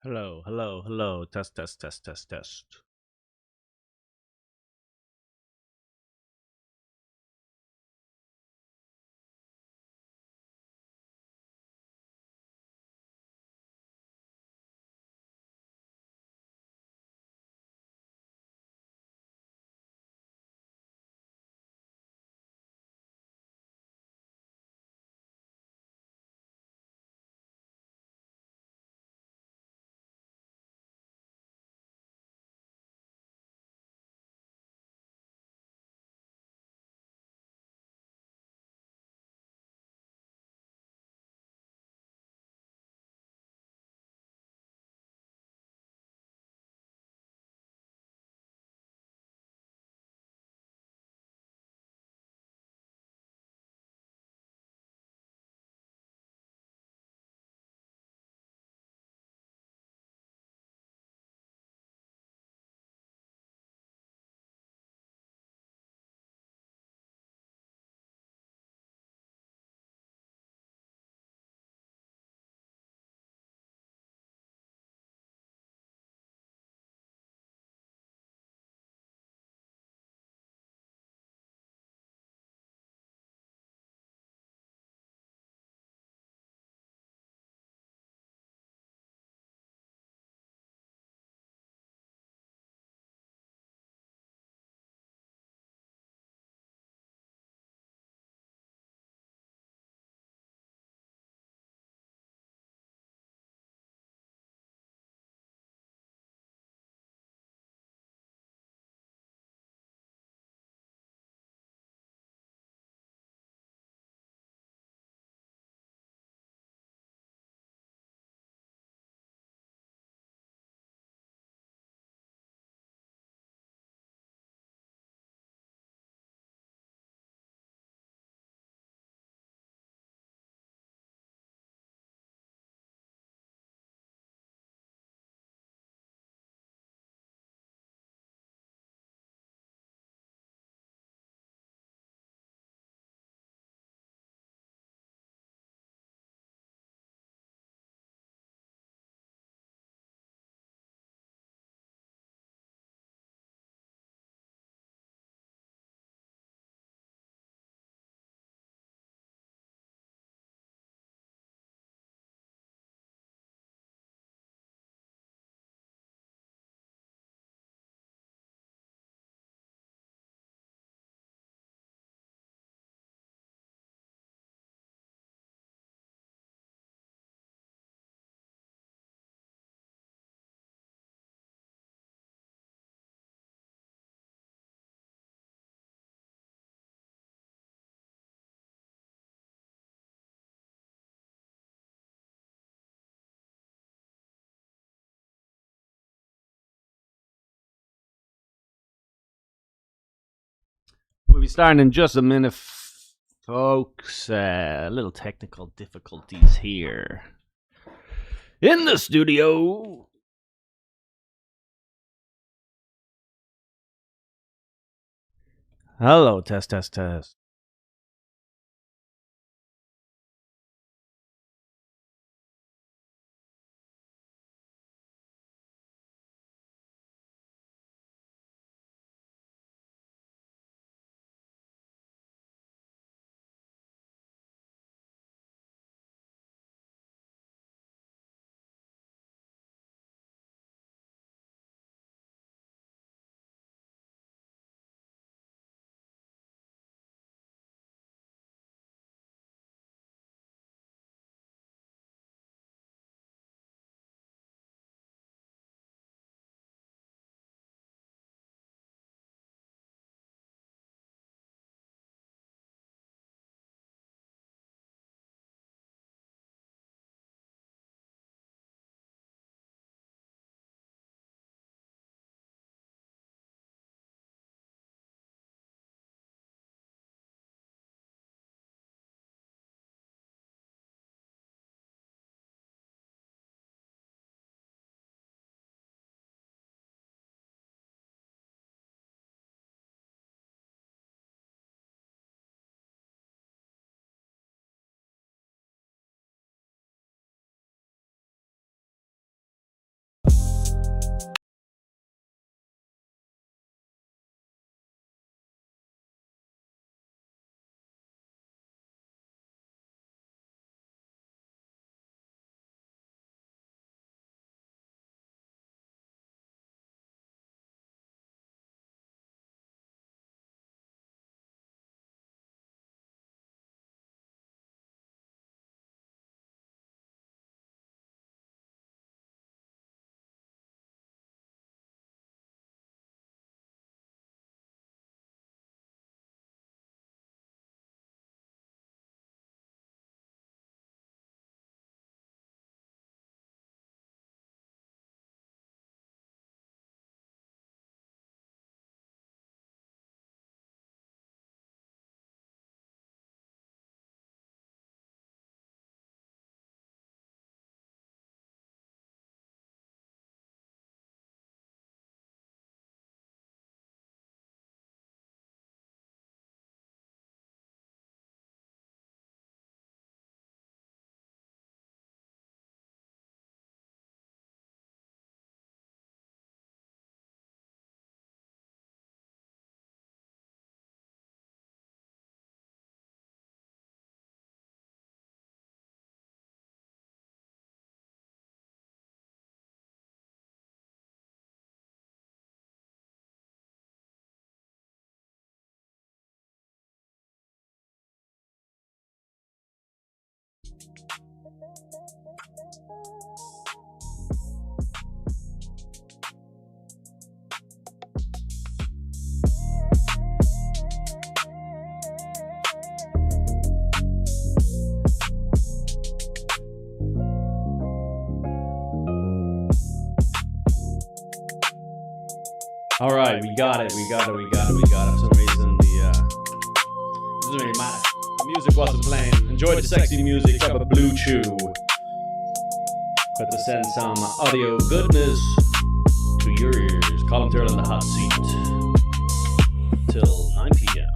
Hello, hello, hello. Test, test, test, test, test. We'll be starting in just a minute, folks. Little technical difficulties here in the studio. Hello, test, test, test. All right, we got it. For some reason, it doesn't really matter. The music wasn't playing. Enjoy the sexy music. Grab a blue chew. But to send some audio goodness to your ears. Colin Turtle in the hot seat till 9 p.m.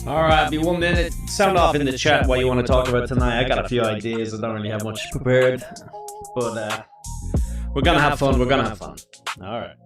All right, be 1 minute. Sound off in the chat what you want to talk about tonight. I got a few ideas. I don't really have much prepared, but we're gonna have fun. All right.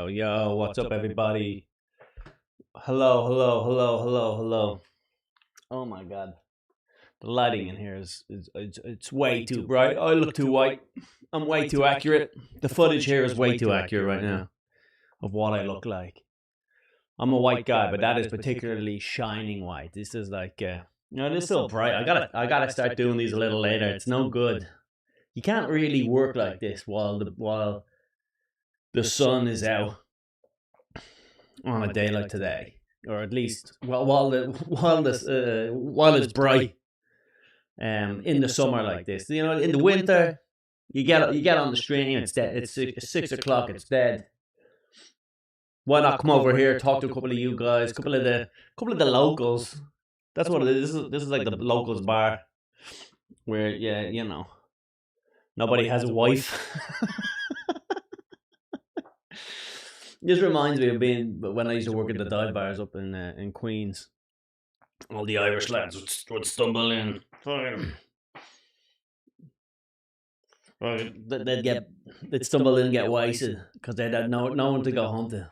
Yo, what's up, everybody? Hello. Oh my god. The lighting in here it's way too bright. I look too white. I'm way too accurate. The footage here is way too accurate right now of what I look like. I'm a white guy, but that is particularly shining white. This is like, this is so bright. I gotta start doing these a little later. It's no good. You can't really work like this while the sun is out on a day like today, or at least while it's bright. In the summer like this, in the winter, you get on the stream, it's dead. It's 6 o'clock, it's dead. Why not come over here, talk to a couple of you guys, couple of the locals. That's what it is. This is like the locals bar, where nobody has a wife. This reminds me of when I used to work at the dive bars up in Queens. All the Irish lads would stumble in. They'd stumble in and get wasted because they'd had no one to go home to.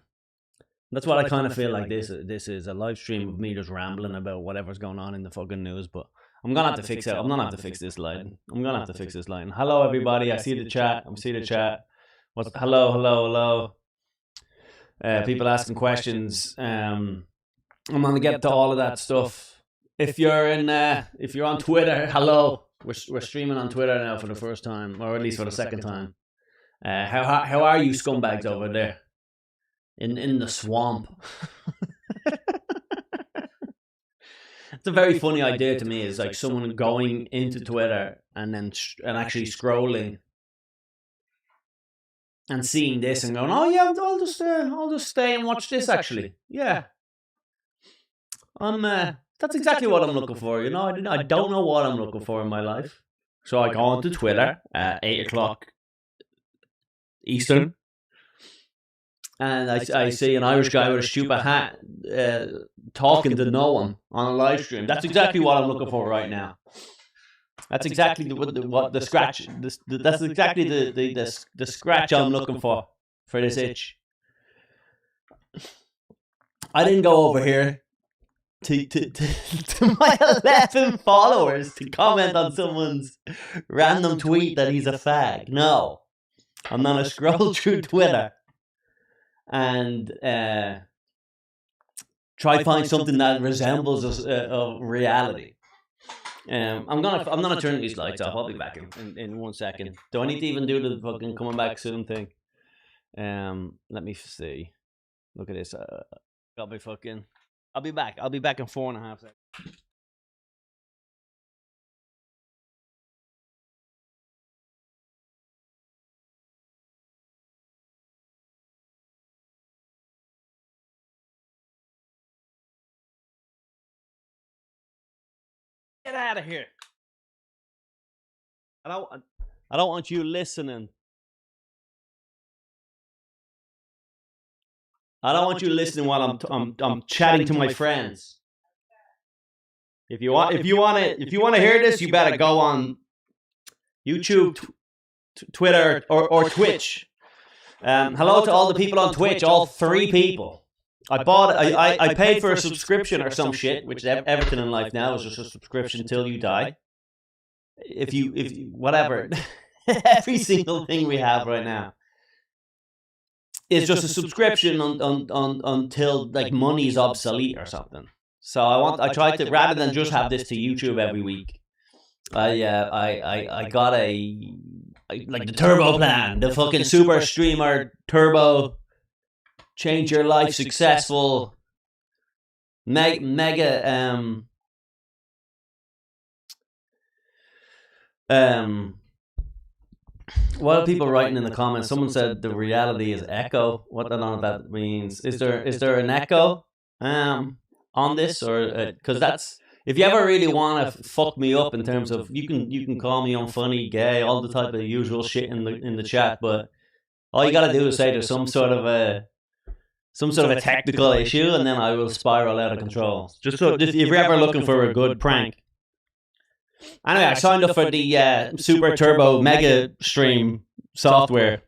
That's what I kind of feel like this is a live stream of me just rambling about whatever's going on in the fucking news. But I'm gonna have to fix it. I'm gonna have to fix this lighting. Hello, everybody. I see the chat. Hello. People asking questions. I'm gonna get to all of that stuff. If you're on Twitter, hello. We're streaming on Twitter now for the first time, or at least for the second time. How are you, scumbags over there in the swamp? It's a very funny idea to me. Is like someone going into Twitter and actually scrolling and seeing this and going, oh yeah, I'll just stay and watch this. Actually, yeah, that's exactly what I'm looking for. I don't know what I'm looking for in my life, so I go onto Twitter at 8 o'clock Eastern, and I see an Irish guy with a stupid hat talking to no one on a live stream. That's exactly what I'm looking for right now. That's exactly the scratch. That's exactly the scratch I'm looking for this itch. I didn't go over here to my 11 followers to comment on someone's random tweet that he's a fag. No, I'm gonna scroll through Twitter and try to find something that resembles a reality. I'm gonna turn these lights off. I'll be back in 1 second. Do I need to even do the fucking coming back soon thing? Let me see. Look at this. I'll be back. I'll be back in 4.5 seconds. Get out of here. I don't want you listening I don't want you listening while I'm chatting to my friends. If you want to hear this, you better go on YouTube, Twitter, or Twitch. Hello to all the people on Twitch, all 3 people. I paid for a subscription or some shit, which everything in life now is just a subscription till you die. If you whatever, every single thing we have right now is just a subscription until like money's obsolete or something. So I tried to, rather than just have this to YouTube every week, I got like the turbo plan, the fucking super streamer turbo, change your life successful, mega what are people writing in the comments? Someone said the reality is echo. What I don't know what that means. Is there an echo on this, or because that's, if you ever really want to fuck me up in terms of, you can call me unfunny, gay, all the type of usual shit in the chat, but all you gotta do is say there's some sort of a technical issue, and then I will spiral out of control. Just if you're ever looking for a good prank. Anyway, I signed up for the Super Turbo Mega Stream software,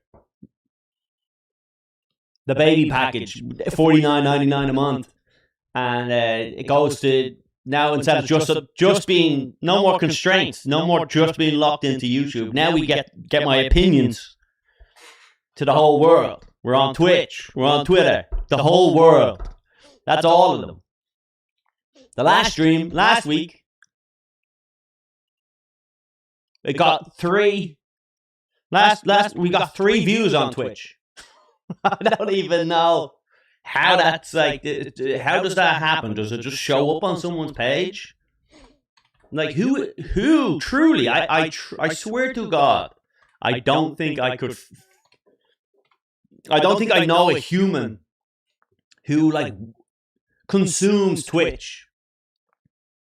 the baby package, $49.99 a month, and it goes to now, instead of just being no more constraints, no more just being locked into YouTube. Now we get my opinions to the whole world. We're on Twitch, we're on Twitter, the whole world. That's all of them. The last stream last week, it got 3. We got 3 views on Twitch. I don't even know how that's like. How does that happen? Does it just show up on someone's page? Like who truly? I swear to God, I don't think I could. I don't think I know a human who like consumes Twitch.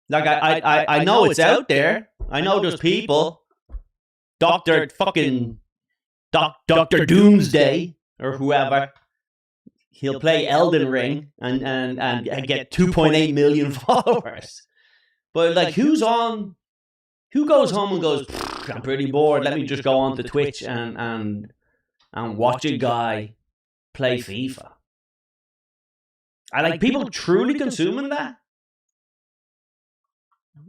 Like I know it's out there. I know there's people. Dr. Doomsday or whoever, he'll play Elden Ring and get 2.8 million followers. But like, who goes home and goes, I'm pretty bored, let me just go on to Twitch and watch a guy play FIFA? I like people truly consuming that.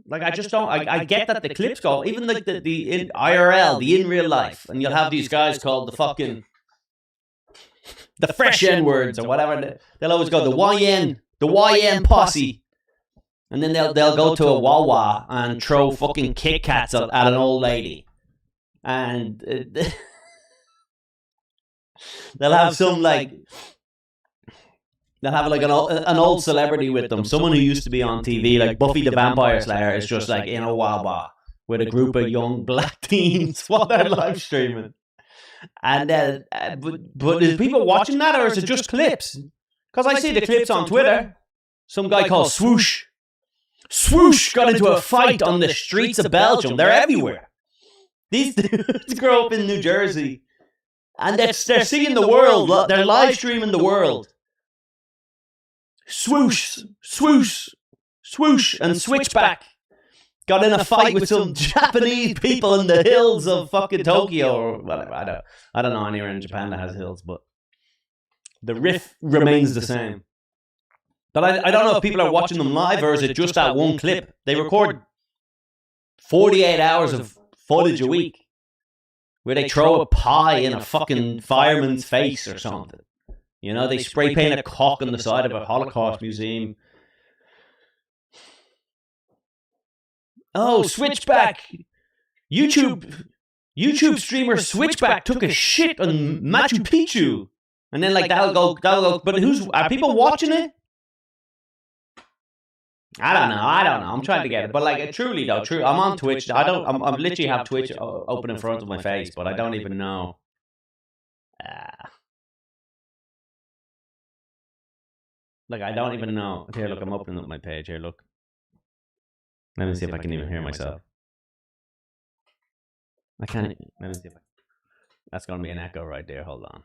Like, I just don't. I get that the clips go, even like the in IRL, the in real life, and you'll have these guys called the fresh N words or whatever. They'll always go the YN posse, and then they'll go to a Wawa and throw fucking Kit Kats at an old lady, and they'll have some like. They'll have like an old celebrity with them, someone who used to be on TV, like Buffy the Vampire Slayer is just like in a Wawa with a group of young black teens while they're live streaming. And but is people watching that, or is it just clips? Because I see the clips on Twitter. Some guy called Swoosh got into a fight on the streets of Belgium. They're everywhere. These dudes grow up in New Jersey, and they're seeing the world. They're live streaming the world. Swoosh, and Switchback got in a fight with some Japanese people in the hills of fucking Tokyo or whatever. I don't know anywhere in Japan that has hills, but the riff remains the same. But I don't know if people are watching them live, or is it just that one clip? They record 48 hours of footage a week where they throw a pie in a fucking fireman's face or something. You know, they spray paint a cock on the side of a Holocaust museum. Oh, Switchback! YouTube streamer Switchback took a shit on Machu Picchu, and then like that'll go. But are people watching it? I don't know. I'm trying to get it, but like truly, I'm on Twitch. I'm literally have Twitch open in front of my face, but I don't even know. Like, I don't even know. Here, look, I'm opening up my page. Here, look. Let me see if I can even hear myself. I can't. Let me see if I. That's going to be an echo right there. Hold on.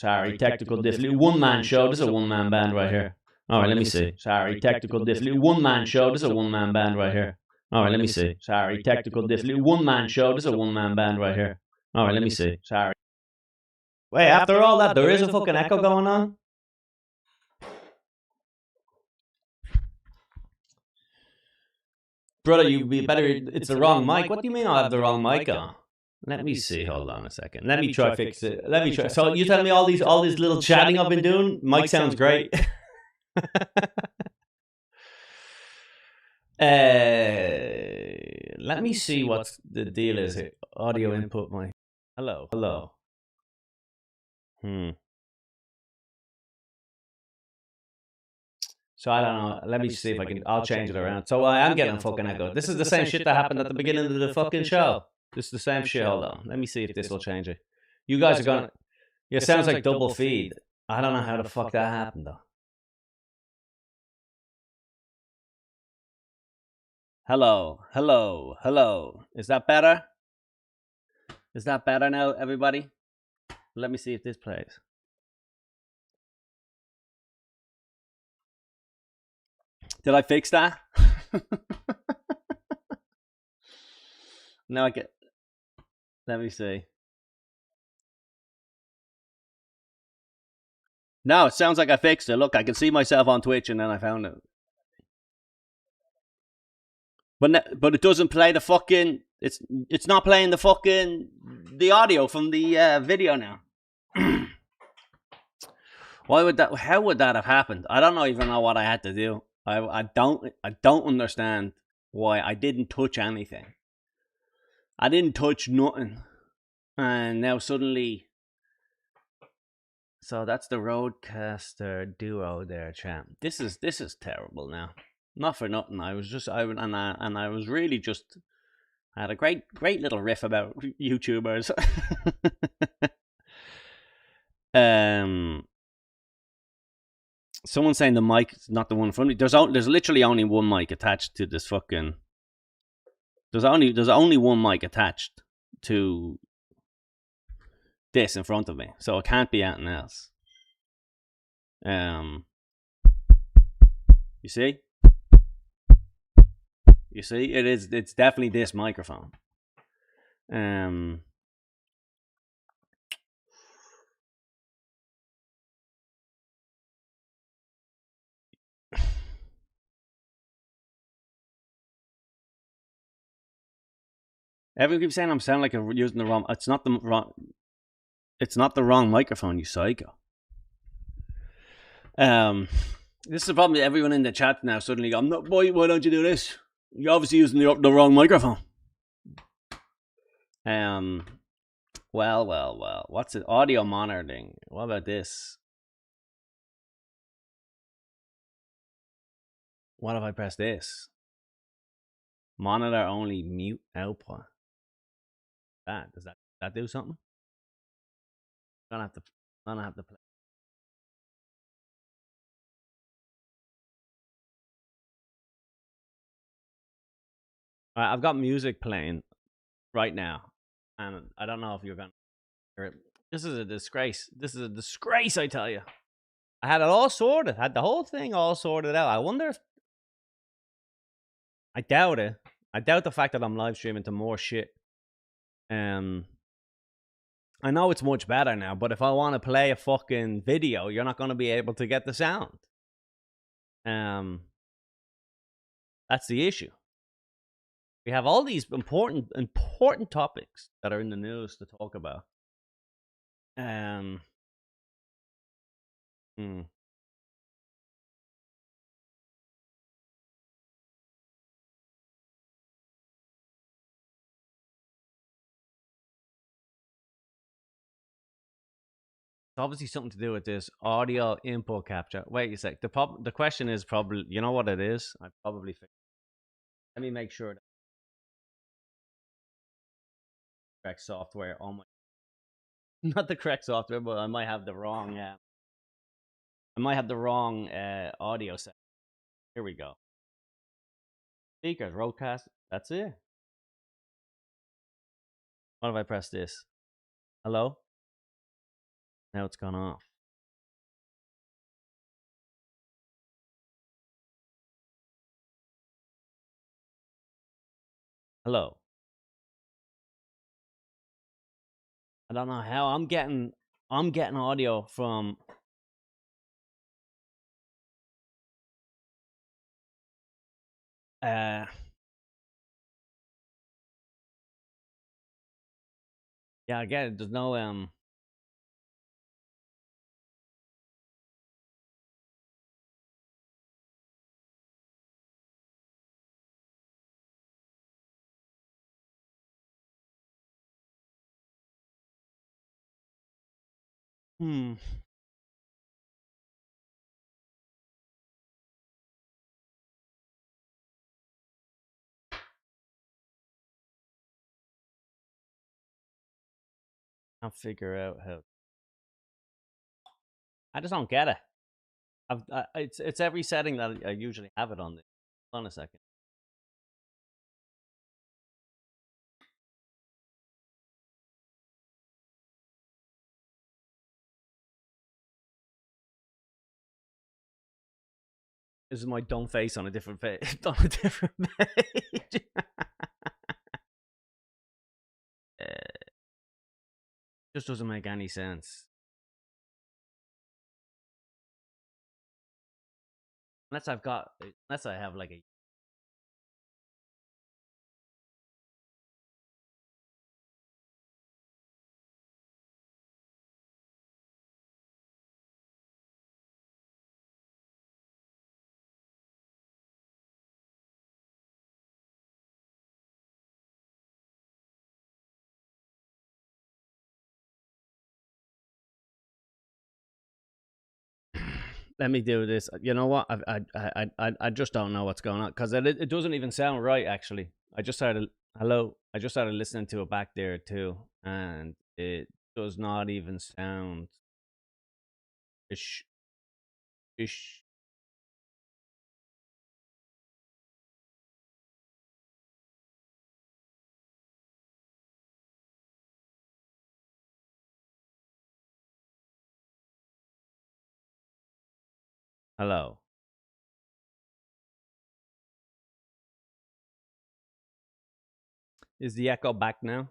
Sorry, technical difficulty. One-man show. This is a one-man band right here. All right, let me see. Sorry, technical difficulty. One-man show. This is a one-man band right here. All right, let me see. Sorry, technical difficulty. One-man show. This is a one-man band right here. All right, let me see. Sorry. Wait, after all that, there is a fucking echo going on? Brother, you be better. It's the wrong mic. What do you mean I have the wrong mic on? Let me see. Hold on a second. Let me try fix it. Let me try. So you tell me all this little chatting I've been doing. Mic sounds great. Let me see what the deal is here. Audio input mic. Hello. So I don't know. Let me see if I can. I'll change it around. So I am getting a fucking echo. This is the same shit that happened at the beginning of the fucking show. This is the same shit. Hold on. Let me see if this will change it. You guys are gonna. It sounds like double feed. I don't know how the fuck that happened though. Hello. Is that better? Is that better now, everybody? Let me see if this plays. Did I fix that? Now I get. Let me see. No, it sounds like I fixed it. Look, I can see myself on Twitch, and then I found it. But it doesn't play the fucking. It's not playing the fucking the audio from the video now. Why would that? How would that have happened? I don't even know what I had to do. I don't understand why I didn't touch anything. I didn't touch nothing, and now suddenly. So that's the Rodecaster Duo there, champ. This is terrible now. Not for nothing. I was really just. I had a great little riff about YouTubers. Someone's saying the mic is not the one in front of me. There's literally only one mic attached to this fucking. There's only one mic attached to this in front of me, so it can't be anything else. You see? It's definitely this microphone. Everyone keeps saying I'm sounding like I'm using the wrong. It's not the wrong. It's not the wrong microphone, you psycho. This is the problem. Everyone in the chat now suddenly go, why don't you do this? You're obviously using the wrong microphone. Well. What's it? Audio monitoring. What about this? What if I press this? Monitor only mute output. Does that do something? I don't have to play. All right, I've got music playing right now, and I don't know if you're gonna hear it. This is a disgrace. I tell you. I had it all sorted. Had the whole thing all sorted out. I wonder if. I doubt it. I doubt the fact that I'm live streaming to more shit. I know it's much better now, but if I want to play a fucking video, you're not going to be able to get the sound. That's the issue. We have all these important topics that are in the news to talk about. It's obviously something to do with this audio input capture. Wait a sec. The question is probably, you know what it is? I probably fixed it. Let me make sure that correct software on my not the correct software, but I might have the wrong audio set. Here we go. Speakers, Rodecaster. That's it. What if I press this? Hello? Now it's gone off. Hello. I don't know how I'm getting audio from yeah, I get it. There's no hmm. Can't figure out how. I just don't get it. It's every setting that I usually have it on. Hold on a second. This is my dumb face on a different page. On a different page. Just doesn't make any sense. Unless I have like a. Let me do this. You know what? I just don't know what's going on because it doesn't even sound right. Actually, I just started. Hello. I just started listening to it back there too, and it does not even sound. Ish, ish. Hello. Is the echo back now?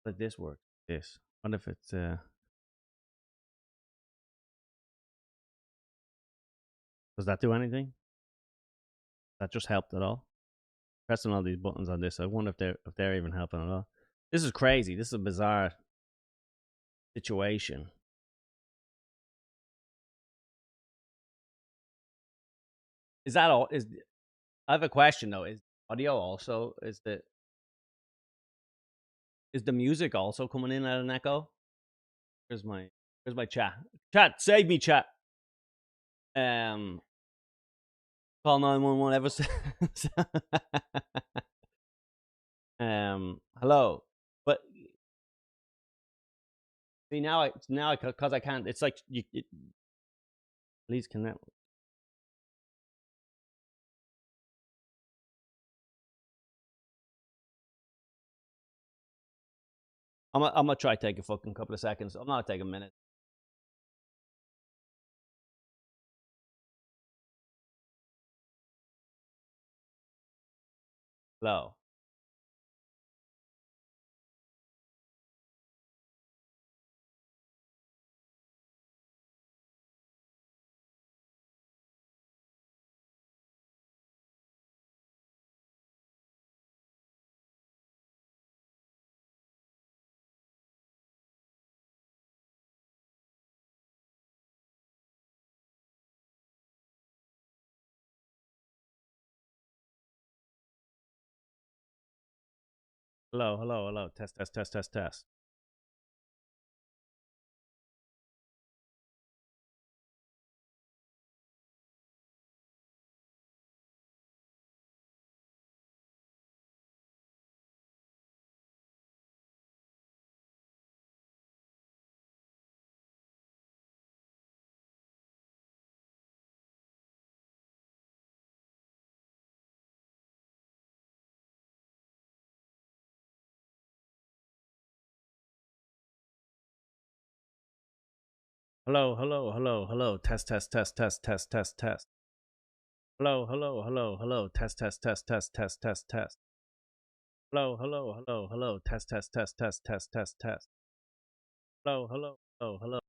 But this works. This. What if it's Does that do anything? That just helped at all? Pressing all these buttons on this, I wonder if they're even helping at all. This is crazy. This is a bizarre situation. Is that all? I have a question though. Is audio also is the music also coming in at an echo? Where's my chat? Chat, save me, chat. Call 911 ever hello. But see now I because I can't. It's like please connect. I'm gonna try to take a fucking couple of seconds. I'm not taking a minute. Hello. Hello, hello, hello. Test, test, test, test, test. Hello, hello, hello, hello. Test, test, test, test, test, test, test. Hello, hello, hello, hello. Test, test, test, test, test, test, test. Hello, hello, hello, hello. Test, test, test, test, test, test, test. Hello, hello, hello, hello.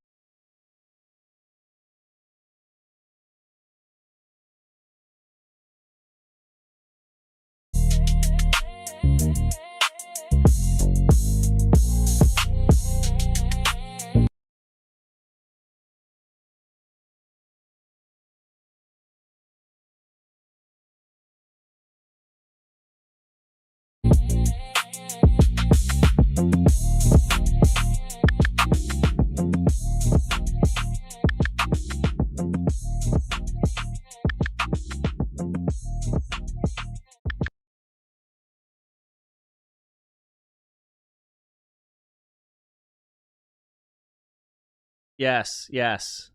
Yes, yes.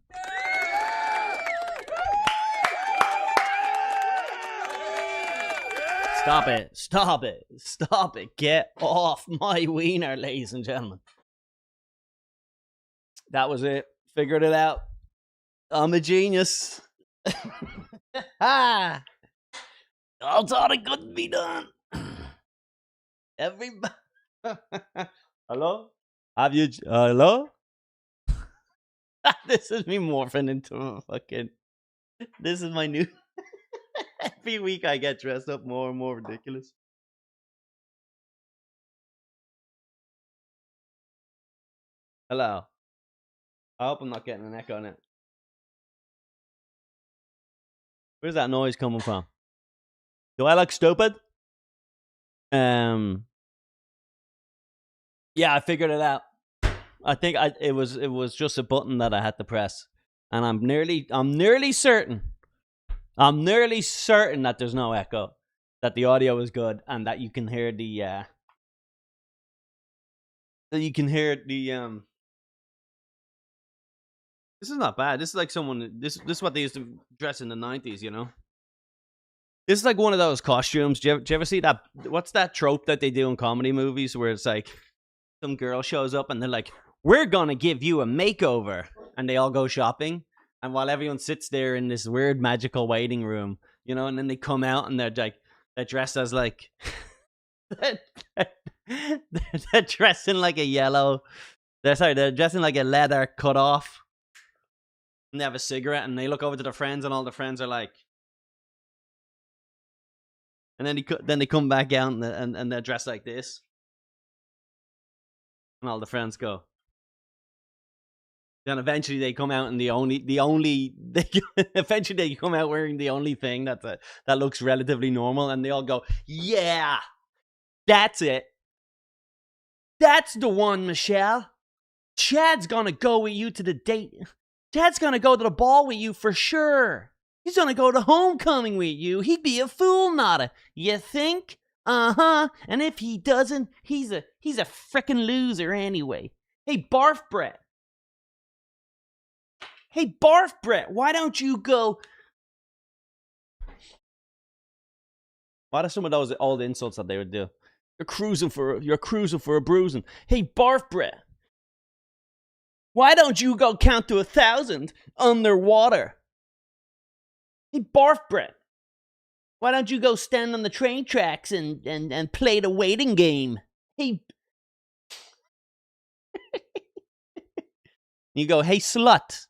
Stop it. Stop it. Stop it. Get off my wiener, ladies and gentlemen. That was it. Figured it out. I'm a genius. I thought it couldn't be done. Everybody. Hello? Have you. Hello? This is me morphing into a fucking. This is my new. Every week I get dressed up more and more ridiculous. Hello. I hope I'm not getting an echo on it. Where's that noise coming from? Do I look stupid? Yeah, I figured it out. I think it was just a button that I had to press, and I'm nearly certain that there's no echo, that the audio is good, and that you can hear the This is not bad. This is like someone. This is what they used to dress in the 90s. You know. This is like one of those costumes. Do you ever see that? What's that trope that they do in comedy movies where it's like some girl shows up and they're like, "We're gonna give you a makeover," and they all go shopping, and while everyone sits there in this weird magical waiting room, you know, and then they come out and they're dressed as like they're dressed in like a yellow. They're dressed in like a leather cut off. And they have a cigarette, and they look over to their friends, and all the friends are like, and then they come back out, and they're dressed like this, and all the friends go. Then eventually they come out, and eventually they come out wearing the only thing that looks relatively normal, and they all go, "Yeah, that's it. That's the one, Michelle. Chad's gonna go with you to the date. Chad's gonna go to the ball with you for sure. He's gonna go to homecoming with you. He'd be a fool not to. You think? Uh-huh. And if he doesn't, he's a frickin' loser anyway. Hey, Barf Brett. Hey, Barf Brett, why don't you go... What are some of those old insults that they would do? You're cruising for a bruising. Hey, Barf Brett. Why don't you go count to 1,000 underwater? Hey, Barf Brett. Why don't you go stand on the train tracks and play the waiting game? Hey. You go, hey, slut.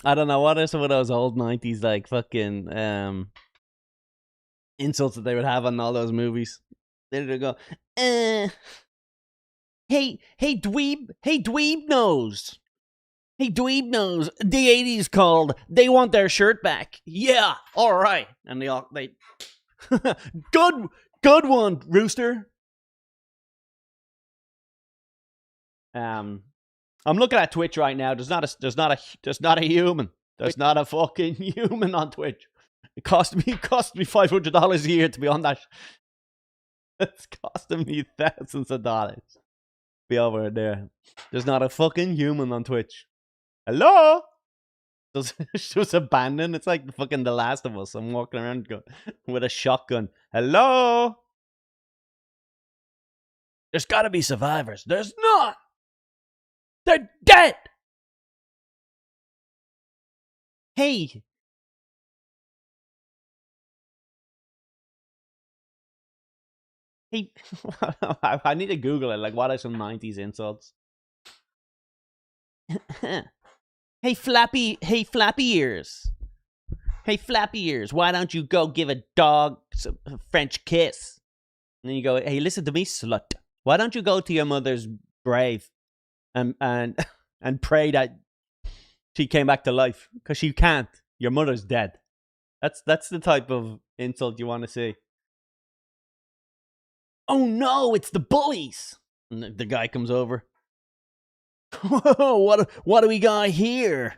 I don't know, what are some of those old 90s, like, fucking, insults that they would have on all those movies? They'd go, hey, dweeb nose. Hey, dweeb nose. The 80s called. They want their shirt back. Yeah, all right. And they good one, Rooster. I'm looking at Twitch right now. There's not a human. There's not a fucking human on Twitch. It cost me $500 a year to be on that. It's costing me thousands of dollars. Be over there. There's not a fucking human on Twitch. Hello? Just abandoned. It's like fucking The Last of Us. I'm walking around with a shotgun. Hello? There's got to be survivors. There's not. They're dead. Hey. Hey. I need to Google it. Like, what are some 90s insults? Hey, flappy ears. Hey, flappy ears. Why don't you go give a dog a French kiss? And then you go, hey, listen to me, slut. Why don't you go to your mother's grave and pray that she came back to life? Because she can't. Your mother's dead. That's the type of insult you want to see. Oh no, it's the bullies. And the guy comes over. What do we got here?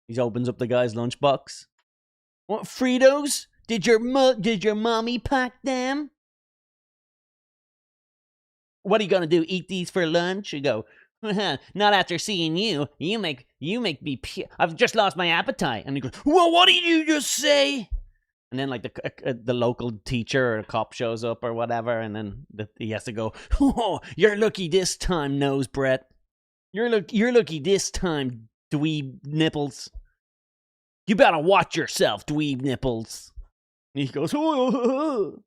He opens up the guy's lunchbox. What, Fritos? Did your mommy pack them? What are you gonna do? Eat these for lunch? You go, not after seeing you. You make me. I've just lost my appetite. And he goes, well, what did you just say? And then like the local teacher or a cop shows up or whatever, and then he has to go, oh, you're lucky this time, Nose Brett. You're lucky this time, dweeb nipples. You better watch yourself, dweeb nipples. And he goes, oh.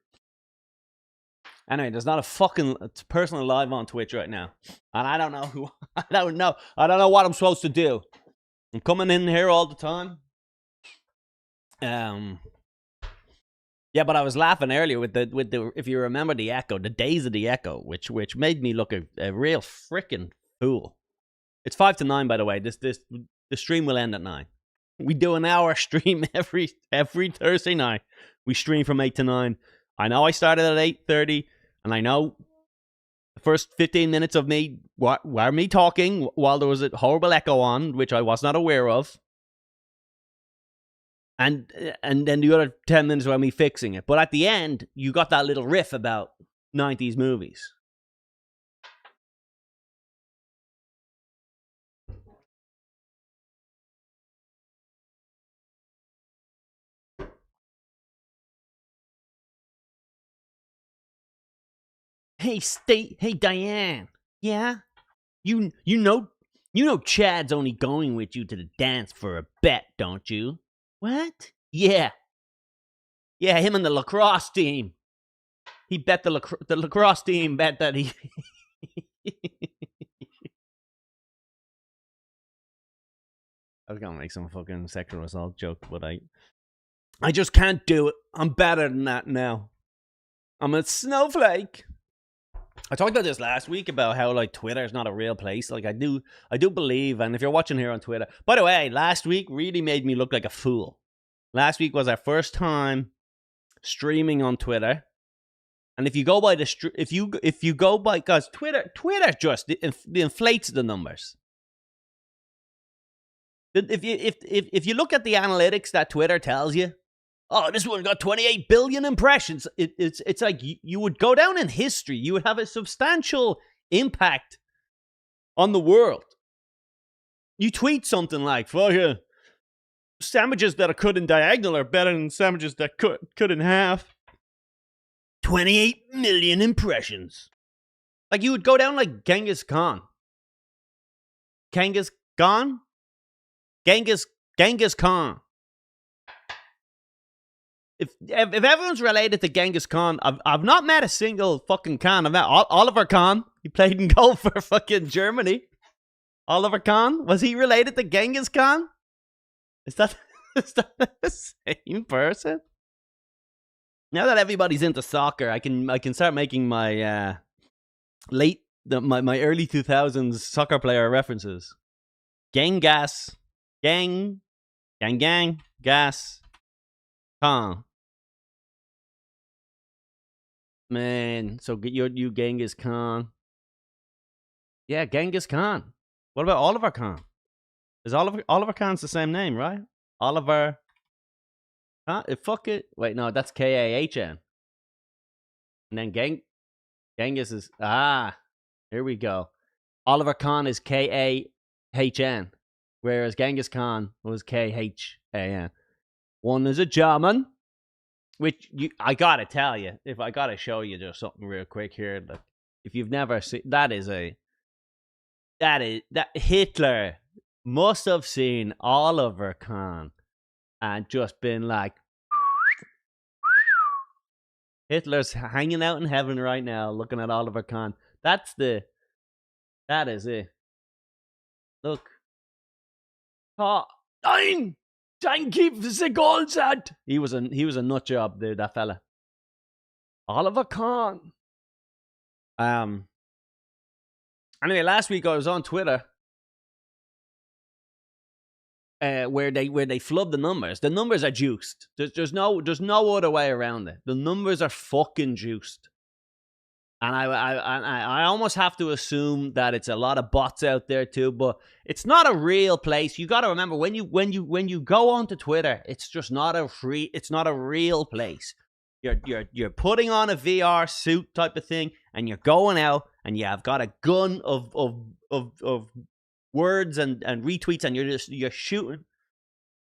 Anyway, there's not a fucking person alive on Twitch right now. And I don't know who, I don't know what I'm supposed to do. I'm coming in here all the time. Yeah, but I was laughing earlier with the if you remember the Echo, the days of the Echo, which made me look a real freaking fool. It's 5 to 9, by the way. The stream will end at 9. We do an hour stream every Thursday night. We stream from 8 to 9. I know I started at 8:30, and I know the first 15 minutes of me were me talking while there was a horrible echo on, which I was not aware of. And then the other 10 minutes were me fixing it. But at the end, you got that little riff about 90s movies. Hey, Diane. Yeah? You know Chad's only going with you to the dance for a bet, don't you? What? Yeah. Yeah, him and the lacrosse team. He bet the lacrosse team bet that he... I was gonna make some fucking sexual assault joke, but I just can't do it. I'm better than that now. I'm a snowflake. I talked about this last week about how like Twitter is not a real place. Like I do believe, and if you're watching here on Twitter, by the way, last week really made me look like a fool. Last week was our first time streaming on Twitter, and if you go by if you go by, because Twitter just inflates the numbers. If you look at the analytics that Twitter tells you, oh, this one got 28 billion impressions. It's like you would go down in history. You would have a substantial impact on the world. You tweet something like, "Fuck yeah, sandwiches that are cut in diagonal are better than sandwiches that cut in half." 28 million impressions. Like you would go down like Genghis Khan. Genghis Khan. If everyone's related to Genghis Khan, I've not met a single fucking Khan. I've met Oliver Kahn. He played in goal for fucking Germany. Oliver Kahn, was he related to Genghis Khan? Is that the same person? Now that everybody's into soccer, I can start making my my early 2000s soccer player references. Gas, Khan. Man, so you Genghis Khan. Yeah, Genghis Khan. What about Oliver Kahn? Is Oliver Kahn's the same name, right? Oliver. Huh? Fuck it. Wait, no, that's Kahn. And then Genghis is here we go. Oliver Kahn is Kahn, whereas Genghis Khan was Khan. One is a German, which I gotta tell you, if I gotta show you just something real quick here. Like, If you've never seen that Hitler must have seen Oliver Kahn and just been like, Hitler's hanging out in heaven right now looking at Oliver Kahn. That is it. Look. Oh, nein! Dann gibt es a Goldsack! He was a nut job, dude, that fella. Oliver Kahn. Anyway, last week I was on Twitter where they flub the numbers. The numbers are juiced. There's no other way around it. The numbers are fucking juiced. And I almost have to assume that it's a lot of bots out there too, but it's not a real place. You got to remember when you go onto Twitter, it's just not it's not a real place. You're putting on a VR suit type of thing, and you're going out, and you've got a gun of words and retweets, and you're shooting.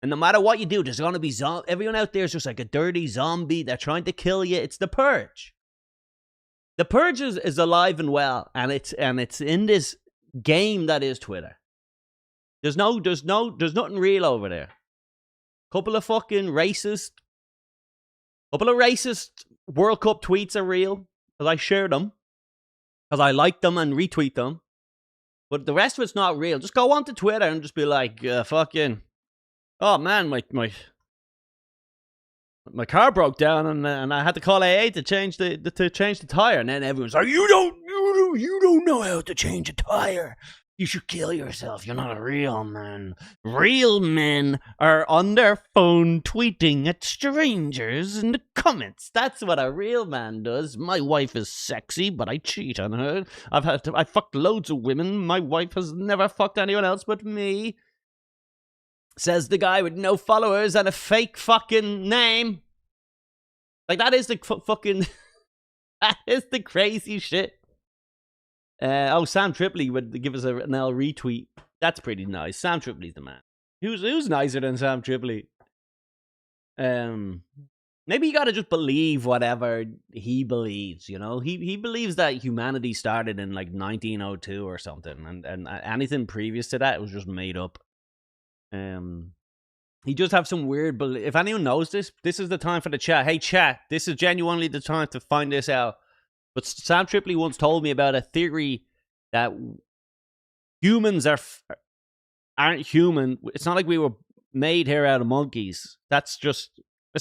And no matter what you do, there's gonna be everyone out there is just like a dirty zombie. They're trying to kill you. It's the Purge. The Purge is alive and well, and it's in this game that is Twitter. There's nothing real over there. Couple of racist World Cup tweets are real, because I share them, because I like them and retweet them. But the rest of it's not real. Just go onto Twitter and just be like, fucking, oh man, my car broke down and I had to call AA to change the tire, and then everyone's like, you don't know how to change a tire. You should kill yourself. You're not a real man. Real men are on their phone tweeting at strangers in the comments. That's what a real man does. My wife is sexy, but I cheat on her. I fucked loads of women. My wife has never fucked anyone else but me. Says the guy with no followers and a fake fucking name. Like, that is the fucking... that is the crazy shit. Sam Tripoli would give us an L retweet. That's pretty nice. Sam Tripoli's the man. Who's nicer than Sam Tripoli? Maybe you gotta just believe whatever he believes, you know? He believes that humanity started in, like, 1902 or something. And anything previous to that, it was just made up. He does have some weird belief. If anyone knows this is the time for the chat. Hey, chat, this is genuinely the time to find this out. But Sam Tripoli once told me about a theory that humans aren't human. It's not like we were made here out of monkeys. It's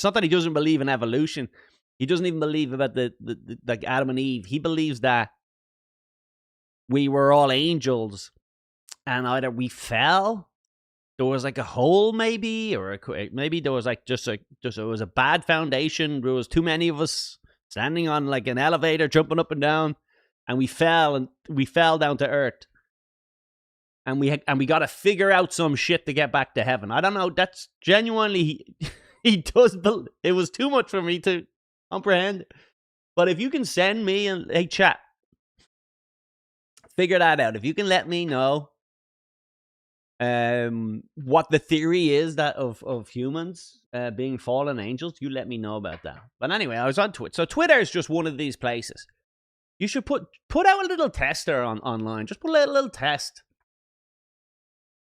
not that he doesn't believe in evolution. He doesn't even believe about the like Adam and Eve. He believes that we were all angels, and either we fell, there was like a hole maybe, or maybe there was like just it was a bad foundation. There was too many of us standing on like an elevator, jumping up and down, and we fell down to earth, and we got to figure out some shit to get back to heaven. I don't know. That's genuinely he does. It was too much for me to comprehend. But if you can send me hey chat, figure that out. If you can let me know what the theory is that of humans being fallen angels, you let me know about that. But anyway, I was on Twitter. So Twitter is just one of these places. You should put out a little tester online. Just put a little test.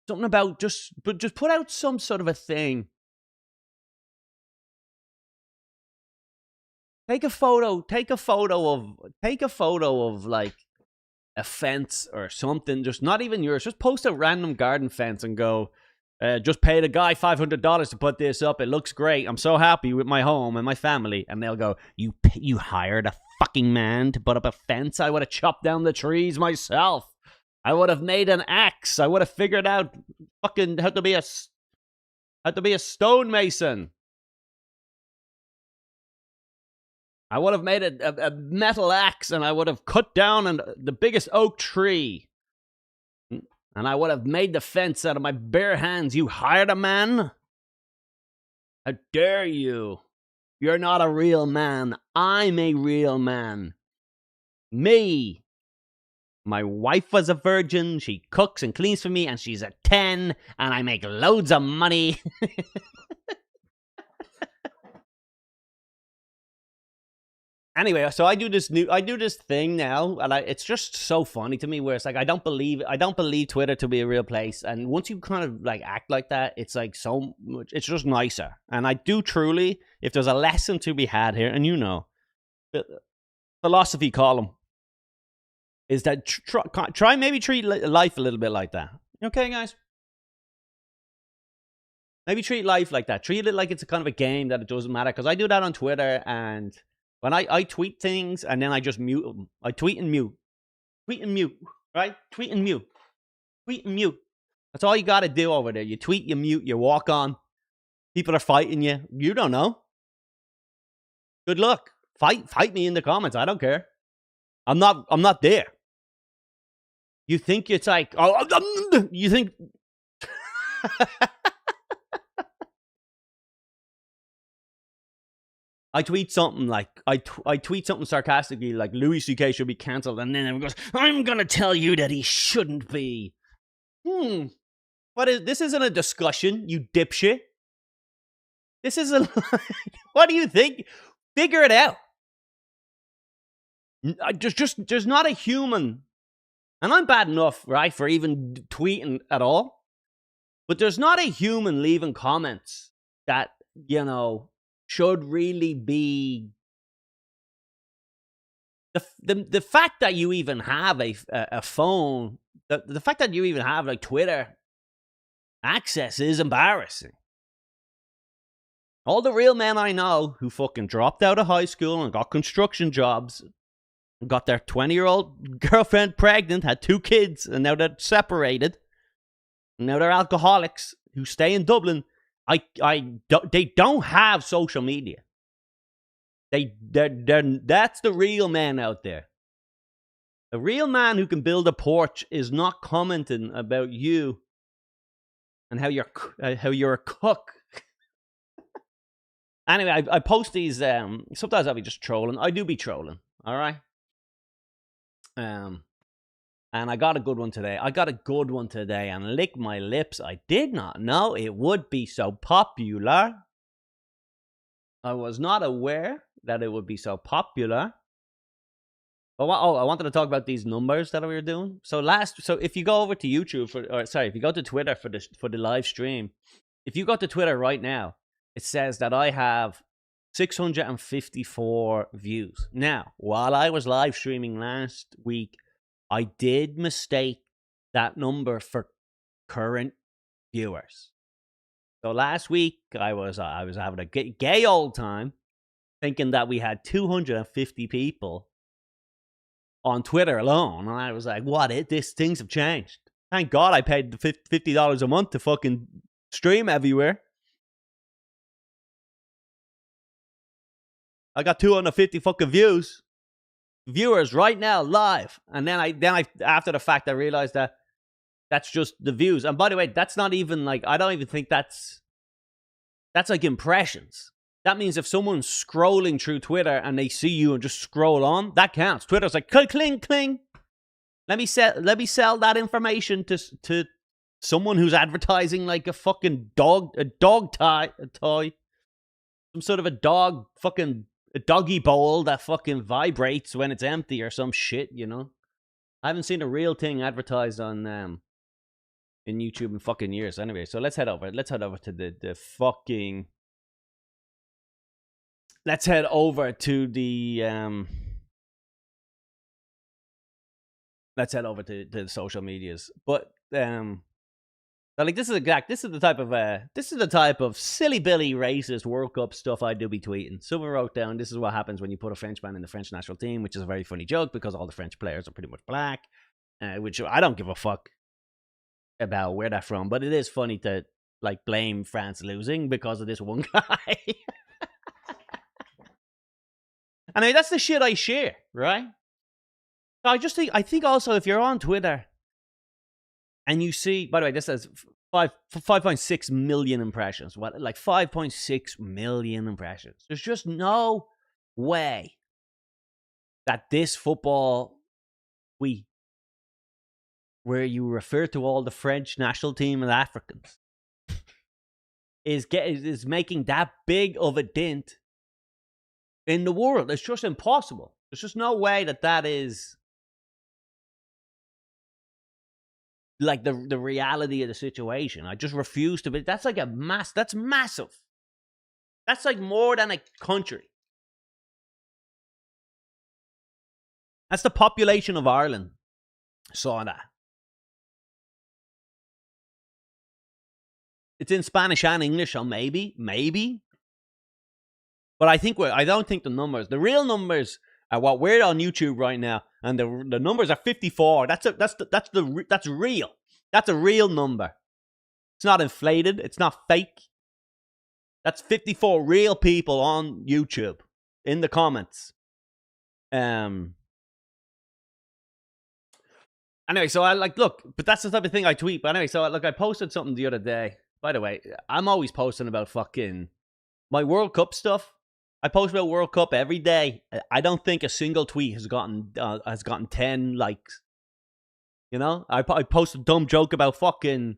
Something about just put out some sort of a thing. Take a photo of like a fence or something, just not even yours. Just post a random garden fence and go, just paid a guy $500 to put this up. It looks great. I'm so happy with my home and my family. And they'll go, you hired a fucking man to put up a fence? I would have chopped down the trees myself. I would have made an axe. I would have figured out fucking how to be a stonemason. I would have made a metal axe, and I would have cut down the biggest oak tree. And I would have made the fence out of my bare hands. You hired a man? How dare you? You're not a real man. I'm a real man. Me. My wife was a virgin. She cooks and cleans for me, and she's a 10, and I make loads of money. Anyway, so I do this thing now, and it's just so funny to me. Where it's like I don't believe Twitter to be a real place, and once you kind of like act like that, it's like so much. It's just nicer, and I do truly. If there's a lesson to be had here, and the philosophy column is that try maybe treat life a little bit like that. Okay, guys. Maybe treat life like that. Treat it like it's a kind of a game that it doesn't matter. Because I do that on Twitter, and when I tweet things and then I just mute them. I tweet and mute. Tweet and mute. Right? Tweet and mute. Tweet and mute. That's all you got to do over there. You tweet, you mute, you walk on. People are fighting you. You don't know. Good luck. Fight me in the comments. I don't care. I'm not there. You think it's like, you think... I tweet something like I tweet something sarcastically like Louis C.K. should be cancelled, and then everyone goes, "I'm gonna tell you that he shouldn't be." This isn't a discussion, you dipshit. This isn't. What do you think? Figure it out. There's not a human, and I'm bad enough, right, for even tweeting at all. But there's not a human leaving comments that should really be the fact that you even have a phone, the fact that you even have like Twitter access is embarrassing. All the real men I know who fucking dropped out of high school and got construction jobs, and got their 20-year-old girlfriend pregnant, had 2 kids, and now they're separated, and now they're alcoholics who stay in Dublin. They don't have social media. That's the real man out there. A real man who can build a porch is not commenting about you and how you're a cook. Anyway, I post these. Sometimes I'll be just trolling. I do be trolling. All right. And I got a good one today. And lick my lips. I did not know it would be so popular. I was not aware that it would be so popular. But I wanted to talk about these numbers that we were doing. So if you go over to YouTube if you go to Twitter for the live stream, if you go to Twitter right now, it says that I have 654 views. Now, while I was live streaming last week, I did mistake that number for current viewers. So last week I was having a gay old time, thinking that we had 250 people on Twitter alone, and I was like, "What? Things have changed." Thank God I paid the $50 a month to fucking stream everywhere. I got 250 fucking viewers right now live, and then I after the fact I realized that that's just the views. And by the way, that's not even like, I don't even think that's like impressions. That means if someone's scrolling through Twitter and they see you and just scroll on, that counts. Twitter's like cling cling. Let me sell that information to someone who's advertising like a fucking dog toy, some sort of a dog fucking. A doggy bowl that fucking vibrates when it's empty or some shit, I haven't seen a real thing advertised on in YouTube in fucking years. Anyway, so let's head over to the fucking. Let's head over to the let's head over to the social medias. But like this is the type of silly billy racist World Cup stuff I do be tweeting. Someone wrote down, this is what happens when you put a Frenchman in the French national team, which is a very funny joke because all the French players are pretty much black, which I don't give a fuck about where they're from, but it is funny to like blame France losing because of this one guy. I mean, that's the shit I share, right? So I think also if you're on Twitter and you see, by the way, this says 5.6 million impressions. What, like 5.6 million impressions? There's just no way that this football tweet, where you refer to all the French national team and Africans, is making that big of a dent in the world. It's just impossible. There's just no way that is like the reality of the situation. I just refuse to be. That's like that's massive. That's like more than a country. That's the population of Ireland. Saw that. It's in Spanish and English, so maybe. But I don't think the real numbers are what we're on YouTube right now, and the numbers are 54. That's real. That's a real number. It's not inflated. It's not fake. That's 54 real people on YouTube in the comments. Anyway, so I look, but that's the type of thing I tweet. But anyway, so I posted something the other day. By the way, I'm always posting about fucking my World Cup stuff. I post about World Cup every day. I don't think a single tweet has gotten 10 likes. You know, I post a dumb joke about fucking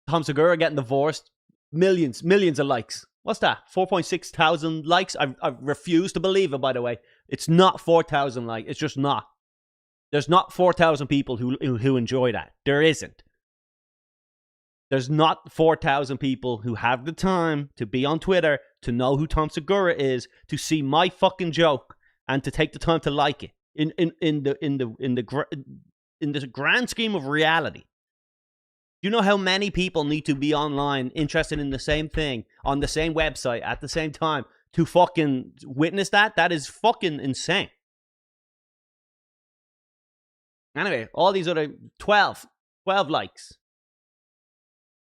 Tom Segura getting divorced. Millions of likes. What's that? 4.6 thousand likes. I refuse to believe it. By the way, it's not 4,000 likes. It's just not. There's not 4,000 people who enjoy that. There isn't. There's not 4,000 people who have the time to be on Twitter, to know who Tom Segura is, to see my fucking joke, and to take the time to like it. In the grand scheme of reality, you know how many people need to be online, interested in the same thing, on the same website at the same time to fucking witness that? That is fucking insane. Anyway, all these other 12 likes.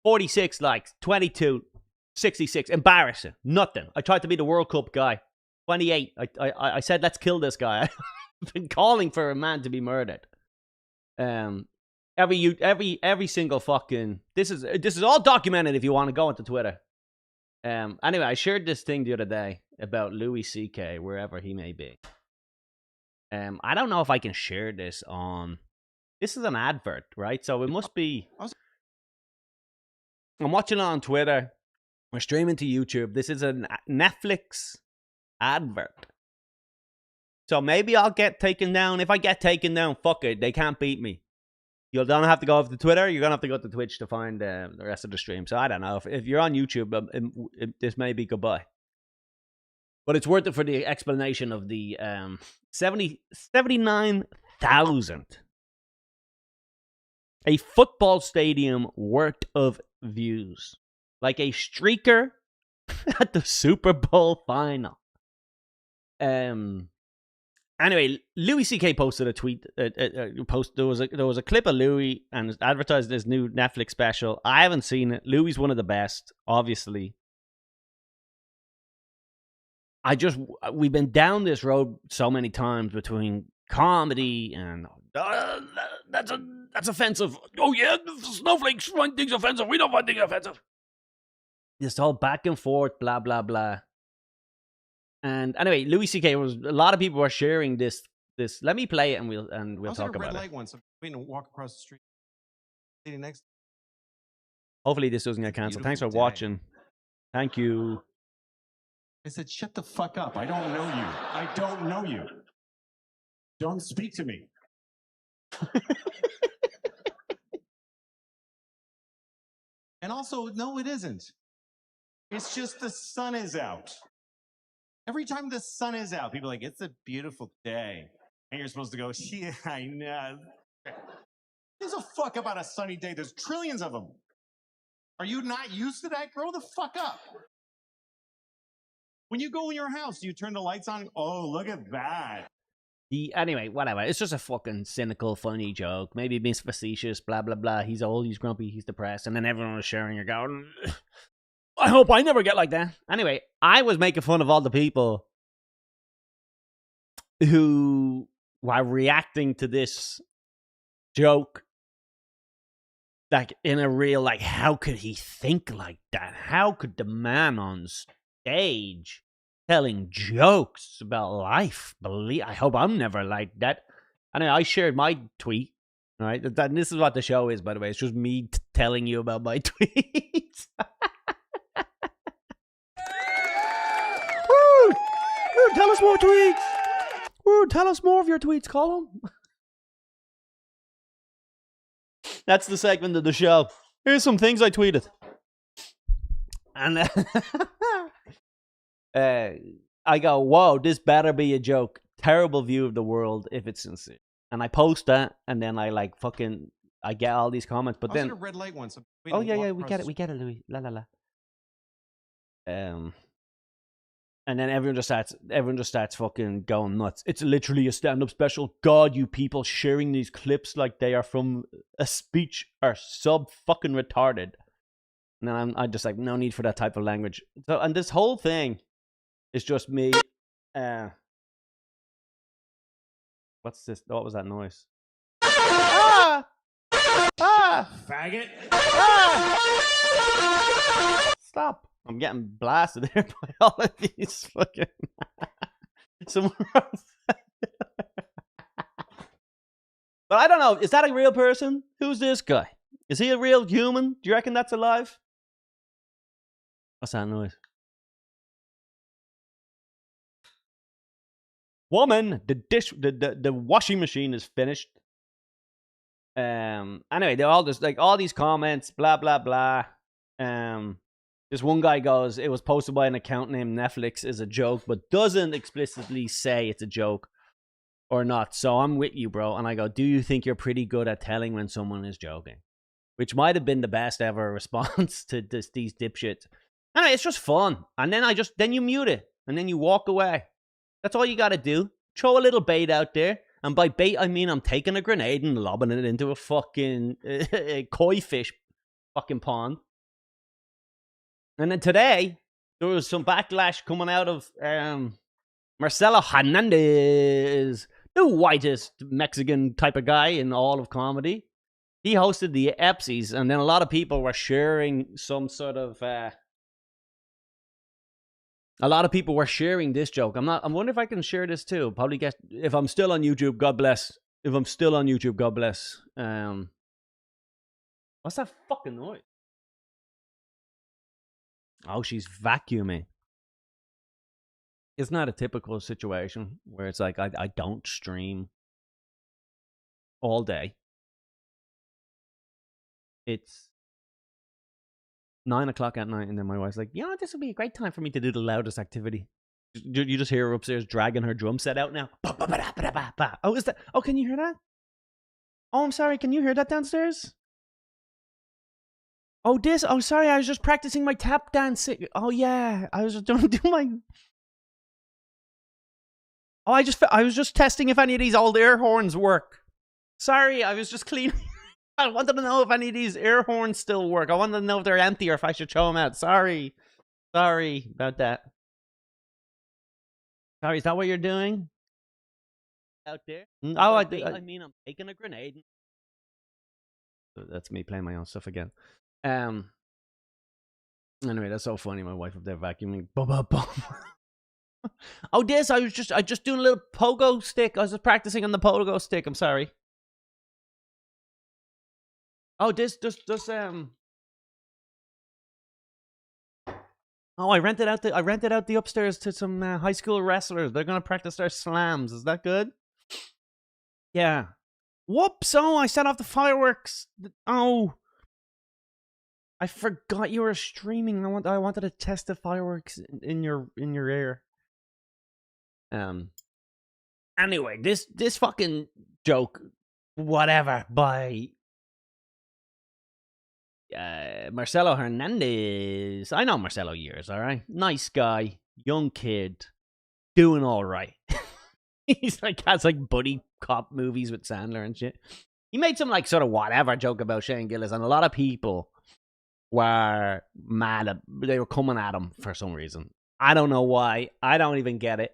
46 likes, 22, 66, embarrassing, nothing. I tried to be the World Cup guy. 28, I said, let's kill this guy. I've been calling for a man to be murdered. Every single fucking, this is all documented if you want to go into Twitter. Anyway, I shared this thing the other day about Louis C.K., wherever he may be. I don't know if I can share this on, this is an advert, right? So it must be, I'm watching it on Twitter. We're streaming to YouTube. This is a Netflix advert. So maybe I'll get taken down. If I get taken down, fuck it. They can't beat me. You'll don't have to go over to Twitter. You're going to have to go to Twitch to find the rest of the stream. So I don't know. If you're on YouTube, this may be goodbye. But it's worth it for the explanation of the 79,000. A football stadium worth of views. Like a streaker at the Super Bowl final. Anyway, Louis C.K. posted a tweet. There was a clip of Louis and advertised his new Netflix special. I haven't seen it. Louis is one of the best, obviously. We've been down this road so many times between comedy and that's offensive. Oh yeah, snowflakes find things offensive. We don't find things offensive. This whole back and forth, blah blah blah. And anyway, Louis C.K. was, a lot of people were sharing this. Let me play it and we'll talk about it. I was at a red light once. I'm waiting to walk across the street. Next. Hopefully this doesn't get canceled. Thanks for watching. Thank you. I said, shut the fuck up. I don't know you. I don't know you. Don't speak to me. And also, no, it isn't. It's just the sun is out. Every time the sun is out, people are like, it's a beautiful day. And you're supposed to go, yeah, I know. There's a fuck about a sunny day. There's trillions of them. Are you not used to that? Grow the fuck up. When you go in your house, do you turn the lights on? Oh, look at that. Anyway, whatever. It's just a fucking cynical, funny joke. Maybe being facetious, blah, blah, blah. He's old, he's grumpy, he's depressed. And then everyone was sharing it going, I hope I never get like that. Anyway, I was making fun of all the people who were reacting to this joke. Like, in a real, like, how could he think like that? How could the man on stage telling jokes about life? I hope I'm never like that. And I shared my tweet. All right, and this is what the show is, by the way. It's just me telling you about my tweets. Woo! tell us more tweets. Woo, tell us more of your tweets, Colin. That's the segment of the show. Here's some things I tweeted. And I go, whoa, this better be a joke. Terrible view of the world if it's sincere. And I post that, and then I like fucking, I get all these comments, but then a red light once. Oh yeah, we get it, Louis. La la la. And then everyone just starts fucking going nuts. It's literally a stand-up special. God, you people sharing these clips like they are from a speech are sub fucking retarded. And I'm just like, no need for that type of language. So, and this whole thing is just me. What's this? What was that noise? Ah! Faggot. Ah! Stop. I'm getting blasted here by all of these fucking somewhere else. But I don't know. Is that a real person? Who's this guy? Is he a real human? Do you reckon that's alive? What's that noise? Woman, the washing machine is finished. Anyway, they're all just like all these comments, blah blah blah. This one guy goes, it was posted by an account named Netflix as a joke, but doesn't explicitly say it's a joke or not. So I'm with you, bro. And I go, do you think you're pretty good at telling when someone is joking? Which might have been the best ever response to these dipshits. Anyway, it's just fun. And then you mute it. And then you walk away. That's all you got to do. Throw a little bait out there. And by bait, I mean I'm taking a grenade and lobbing it into a fucking koi fish fucking pond. And then today, there was some backlash coming out of Marcelo Hernandez, the whitest Mexican type of guy in all of comedy. He hosted the Epsies, and then a lot of people were sharing some sort of... a lot of people were sharing this joke. I'm wondering if I can share this too. Probably get... If I'm still on YouTube, God bless. If I'm still on YouTube, God bless. What's that fucking noise? Oh, she's vacuuming. It's not a typical situation where it's like I don't stream all day. It's 9 o'clock at night, and then my wife's like, you know, this would be a great time for me to do the loudest activity. You just hear her upstairs dragging her drum set out now. Oh, is that? Oh, can you hear that? Oh, I'm sorry. Can you hear that downstairs? Oh, this. Oh, sorry. I was just practicing my tap dancing. Oh, yeah. I was just doing my. Oh, I was just testing if any of these old air horns work. Sorry, I was just cleaning. I wanted to know if any of these air horns still work. I wanted to know if they're empty or if I should throw them out. Sorry about that. Sorry, is that what you're doing out there? Oh, I mean, I'm taking a grenade. That's me playing my own stuff again. Anyway, that's so funny. My wife up there vacuuming. Oh, this. I just doing a little pogo stick. I was just practicing on the pogo stick. I'm sorry. Oh, this. Oh, I rented out the upstairs to some high school wrestlers. They're gonna practice their slams. Is that good? Yeah. Whoops! Oh, I set off the fireworks. Oh, I forgot you were streaming. I wanted to test the fireworks in your ear. Anyway, this fucking joke, whatever, by Marcelo Hernandez. I know Marcelo years, all right? Nice guy, young kid, doing all right. He's like, has like buddy cop movies with Sandler and shit. He made some like sort of whatever joke about Shane Gillis, and a lot of people were mad they were coming at him for some reason. I don't know why. I don't even get it.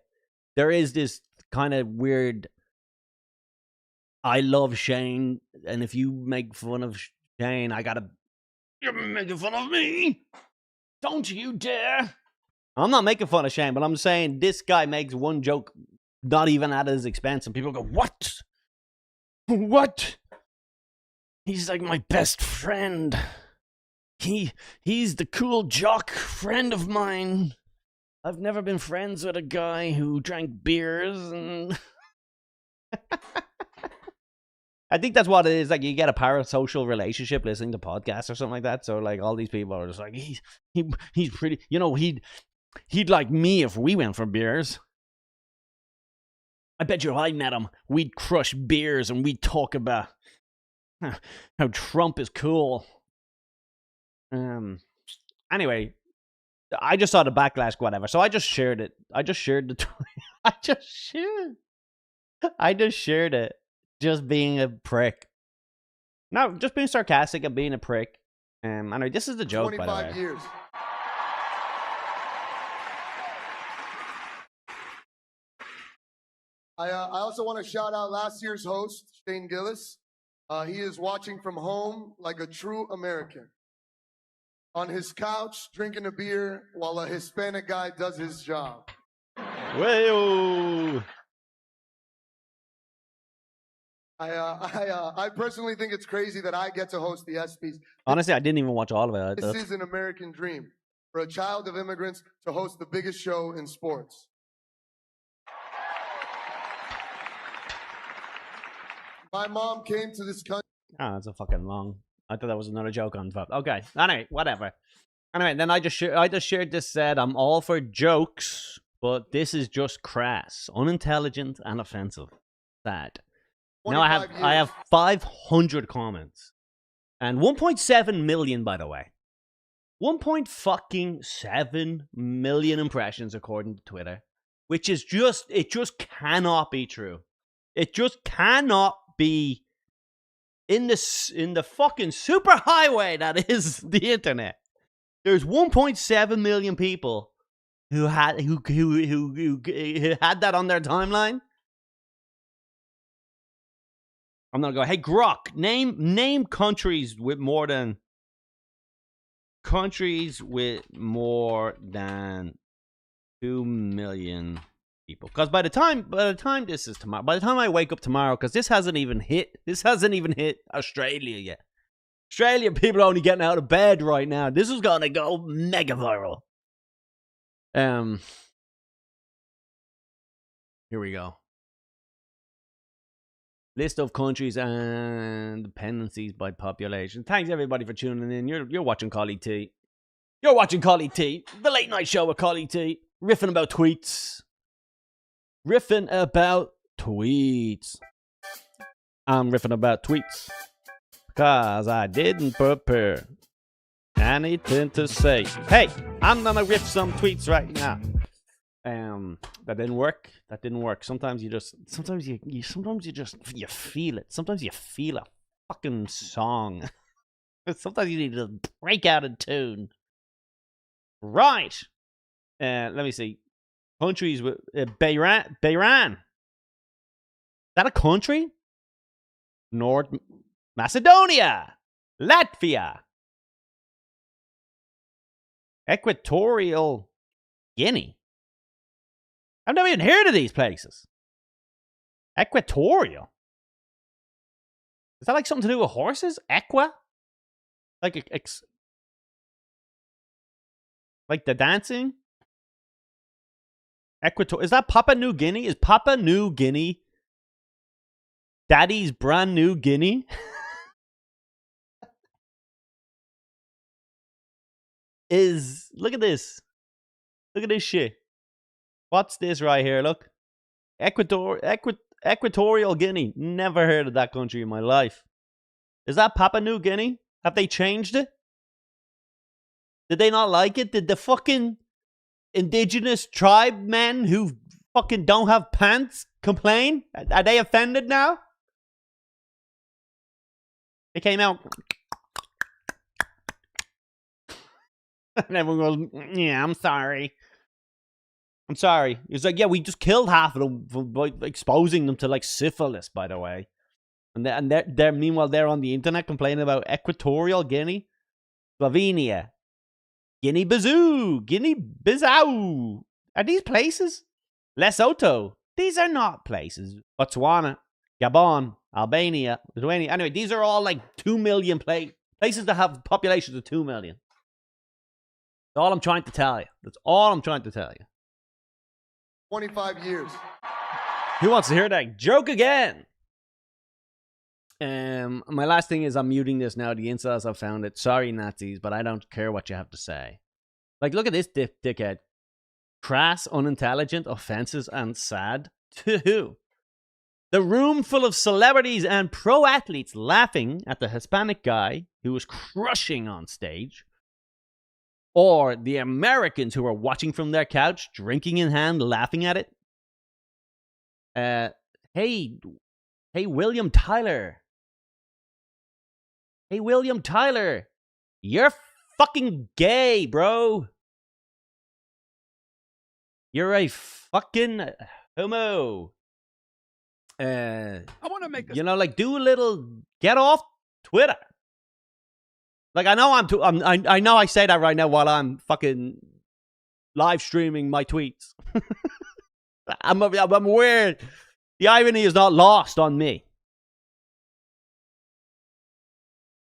There is this kind of weird, I love Shane, and if you make fun of Shane, you're making fun of me. Don't you dare. I'm not making fun of Shane, but I'm saying this guy makes one joke not even at his expense, and people go, what? What? He's like my best friend. He's the cool jock friend of mine. I've never been friends with a guy who drank beers and... I think that's what it is. Like, you get a parasocial relationship listening to podcasts or something like that. So, like, all these people are just like, he's pretty... You know, he'd like me if we went for beers. I bet you if I met him, we'd crush beers and we'd talk about how Trump is cool. Anyway, I just saw the backlash, whatever. So I just shared it. I just shared it. Just being a prick. No, just being sarcastic and being a prick. Anyway, this is the joke, by the way. 25 years. I also want to shout out last year's host, Shane Gillis. He is watching from home like a true American. On his couch, drinking a beer while a Hispanic guy does his job. Whoa. I personally think it's crazy that I get to host the ESPYs. Honestly, I didn't even watch all of it. This is an American dream for a child of immigrants to host the biggest show in sports. My mom came to this country. Oh, that's a fucking long. I thought that was another joke on top. Okay. Anyway, whatever. Anyway, then I just shared this said, I'm all for jokes, but this is just crass, unintelligent, and offensive. Sad. Now I have 500 comments. And 1.7 million, by the way. 1.7 million impressions according to Twitter. Which is it just cannot be true. It just cannot be in the fucking superhighway that is the internet. There's 1.7 million people who had that on their timeline. I'm gonna go, hey Grok, name countries with more than 2 million people. Because by the time this is tomorrow, by the time I wake up tomorrow, because this hasn't even hit Australia yet. Australia people are only getting out of bed right now. This is gonna go mega viral. Here we go. List of countries and dependencies by population. Thanks everybody for tuning in. You're watching Collie T. You're watching Collie T, the late night show with Collie T, riffing about tweets. I'm riffing about tweets because I didn't prepare anything to say. Hey, I'm gonna riff some tweets right now. That didn't work. Sometimes you feel it. Sometimes you feel a fucking song. Sometimes you need to break out in tune. Right. Let me see. Countries with Bahrain. Is that a country? North Macedonia. Latvia. Equatorial Guinea. I've never even heard of these places. Equatorial. Is that like something to do with horses? Equa? Like like the dancing? Equator. Is that Papua New Guinea? Is Papua New Guinea Daddy's brand new Guinea? Look at this. Look at this shit. What's this right here? Look. Equatorial Guinea. Never heard of that country in my life. Is that Papua New Guinea? Have they changed it? Did they not like it? Did the fucking indigenous tribe men who fucking don't have pants complain? Are they offended now? They came out. And everyone goes, yeah, I'm sorry. I'm sorry. It's like, yeah, we just killed half of them by exposing them to like syphilis, by the way. And they're meanwhile they're on the internet complaining about Equatorial Guinea, Slovenia, Guinea-Bissau, Guinea-Bissau. Are these places? Lesotho. These are not places. Botswana, Gabon, Albania, Lithuania. Anyway, these are all like 2 million places that have populations of 2 million. all I'm trying to tell you. That's all I'm trying to tell you. 25 years. Who wants to hear that joke again? My last thing is I'm muting this now. The incels have found it. Sorry, Nazis, but I don't care what you have to say. Like, look at this dickhead. Crass, unintelligent, offensive, and sad. To who? The room full of celebrities and pro athletes laughing at the Hispanic guy who was crushing on stage. Or the Americans who are watching from their couch, drinking in hand, laughing at it. Hey, William Tyler. Hey, William Tyler. You're fucking gay, bro. You're a fucking homo. I want to make like do a little get off Twitter. Like I know I know I say that right now while I'm fucking live streaming my tweets. I'm aware the irony is not lost on me.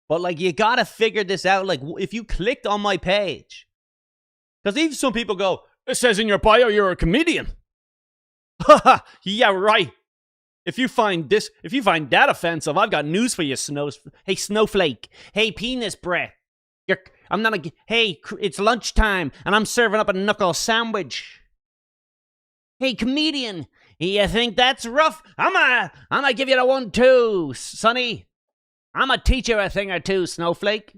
But like you gotta figure this out. Like if you clicked on my page, because even some people go, it says in your bio you're a comedian. Yeah, right. If you find that offensive, I've got news for you, Hey, snowflake. Hey, penis breath. Hey, it's lunchtime, and I'm serving up a knuckle sandwich. Hey, comedian. You think that's rough? I'm gonna give you the 1-2, sonny. I'm gonna teach you a thing or two, snowflake.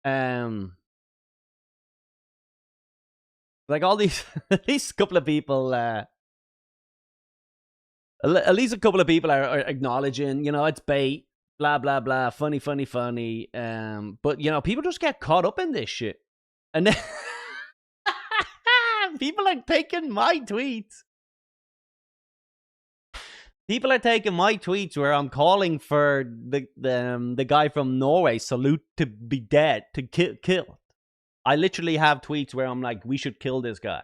Like all these, at least a couple of people, at least a couple of people are acknowledging, it's bait, blah, blah, blah, funny. But, people just get caught up in this shit. And then people are taking my tweets. People are taking my tweets where I'm calling for the guy from Norway, Salute, to be dead, to kill. I literally have tweets where I'm like, we should kill this guy.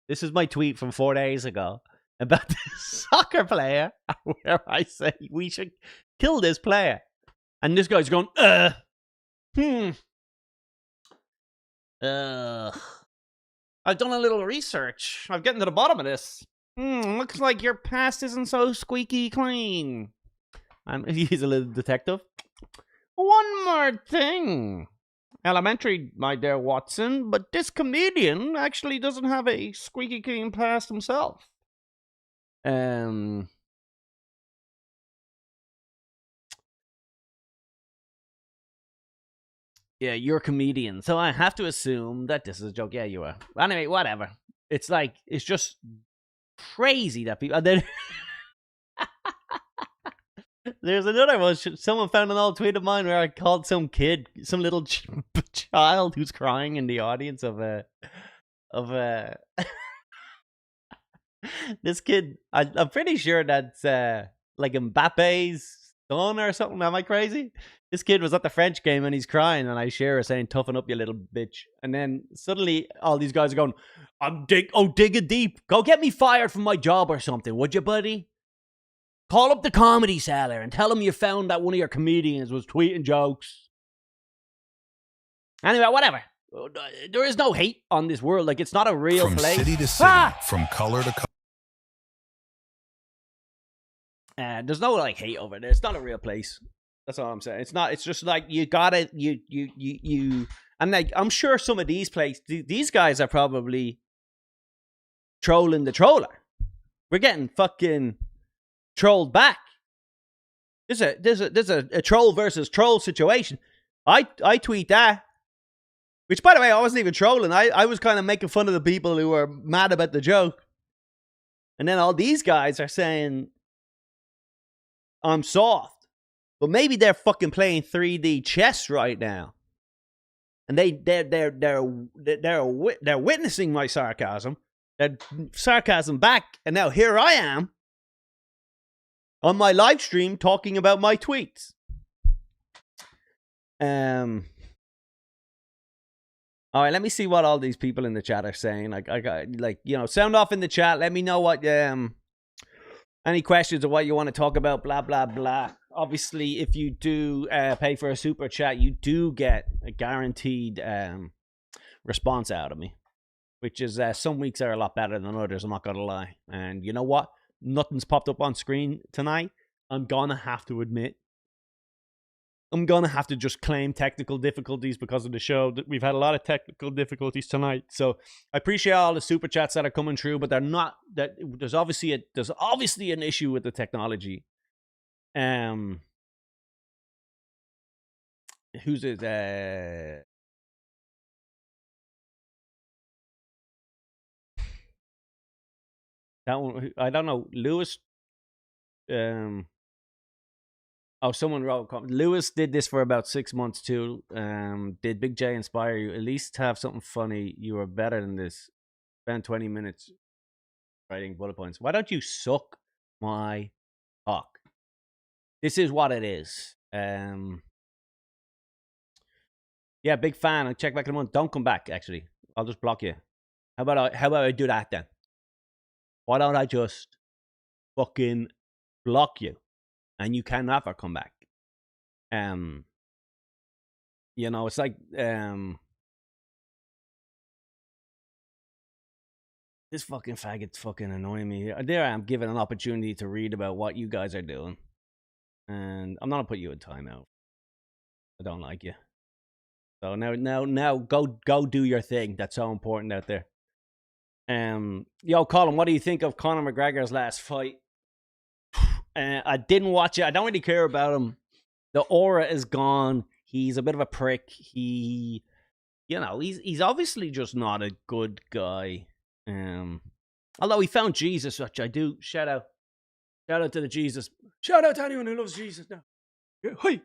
This is my tweet from 4 days ago about this soccer player where I say we should kill this player. And this guy's going, I've done a little research. I've gotten to the bottom of this. Looks like your past isn't so squeaky clean. He's a little detective. One more thing. Elementary, my dear Watson, but this comedian actually doesn't have a squeaky clean past himself. Yeah, you're a comedian, so I have to assume that this is a joke. Yeah, you are. Anyway, whatever. It's like, it's just crazy that people... There's another one. Someone found an old tweet of mine where I called some kid, some little child who's crying in the audience of this kid. I'm pretty sure that's like Mbappe's son or something. Am I crazy? This kid was at the French game and he's crying, and I share her saying, "Toughen up, you little bitch." And then suddenly all these guys are going, dig it deep. Go get me fired from my job or something, would you, buddy? Call up the Comedy Cellar and tell them you found that one of your comedians was tweeting jokes. Anyway, whatever. There is no hate on this world. Like, it's not a real place. From city to city, from color to color. There's no, like, hate over there. It's not a real place. That's all I'm saying. It's not. It's just like, you gotta, you. And, like, I'm sure some of these places, these guys are probably trolling the troller. We're getting fucking... trolled back. There's a troll versus troll situation. I tweet that, which, by the way, I wasn't even trolling. I was kind of making fun of the people who were mad about the joke, and then all these guys are saying I'm soft, but maybe they're fucking playing 3D chess right now, and they're witnessing my sarcasm. They're sarcasm back, and now here I am on my live stream talking about my tweets. All right, let me see what all these people in the chat are saying. Sound off in the chat. Let me know what any questions or what you want to talk about. Blah blah blah. Obviously, if you do pay for a super chat, you do get a guaranteed response out of me, which is some weeks are a lot better than others, I'm not going to lie. And you know what? Nothing's popped up on screen tonight. I'm going to have to admit, I'm going to have to just claim technical difficulties because of the show. We've had a lot of technical difficulties tonight. So I appreciate all the super chats that are coming through, but they're not, that there's obviously an issue with the technology. Who's it? That one, I don't know. Lewis. Someone wrote. Lewis did this for about 6 months too. Did Big J inspire you? At least have something funny. You are better than this. Spend 20 minutes writing bullet points. Why don't you suck my cock? This is what it is. Yeah, big fan. I'll check back in a month. Don't come back, actually. I'll just block you. How about I do that then? Why don't I just fucking block you? And you can never come back. You know, it's like this fucking faggot's fucking annoying me. There I am given an opportunity to read about what you guys are doing. And I'm not gonna put you in timeout. I don't like you. So now go do your thing. That's so important out there. Yo, Colin, what do you think of Conor McGregor's last fight? I didn't watch it. I don't really care about him. The aura is gone. He's a bit of a prick. He's obviously just not a good guy. Although he found Jesus, which I do. Shout out to the Jesus. Shout out to anyone who loves Jesus now. Yeah, hi.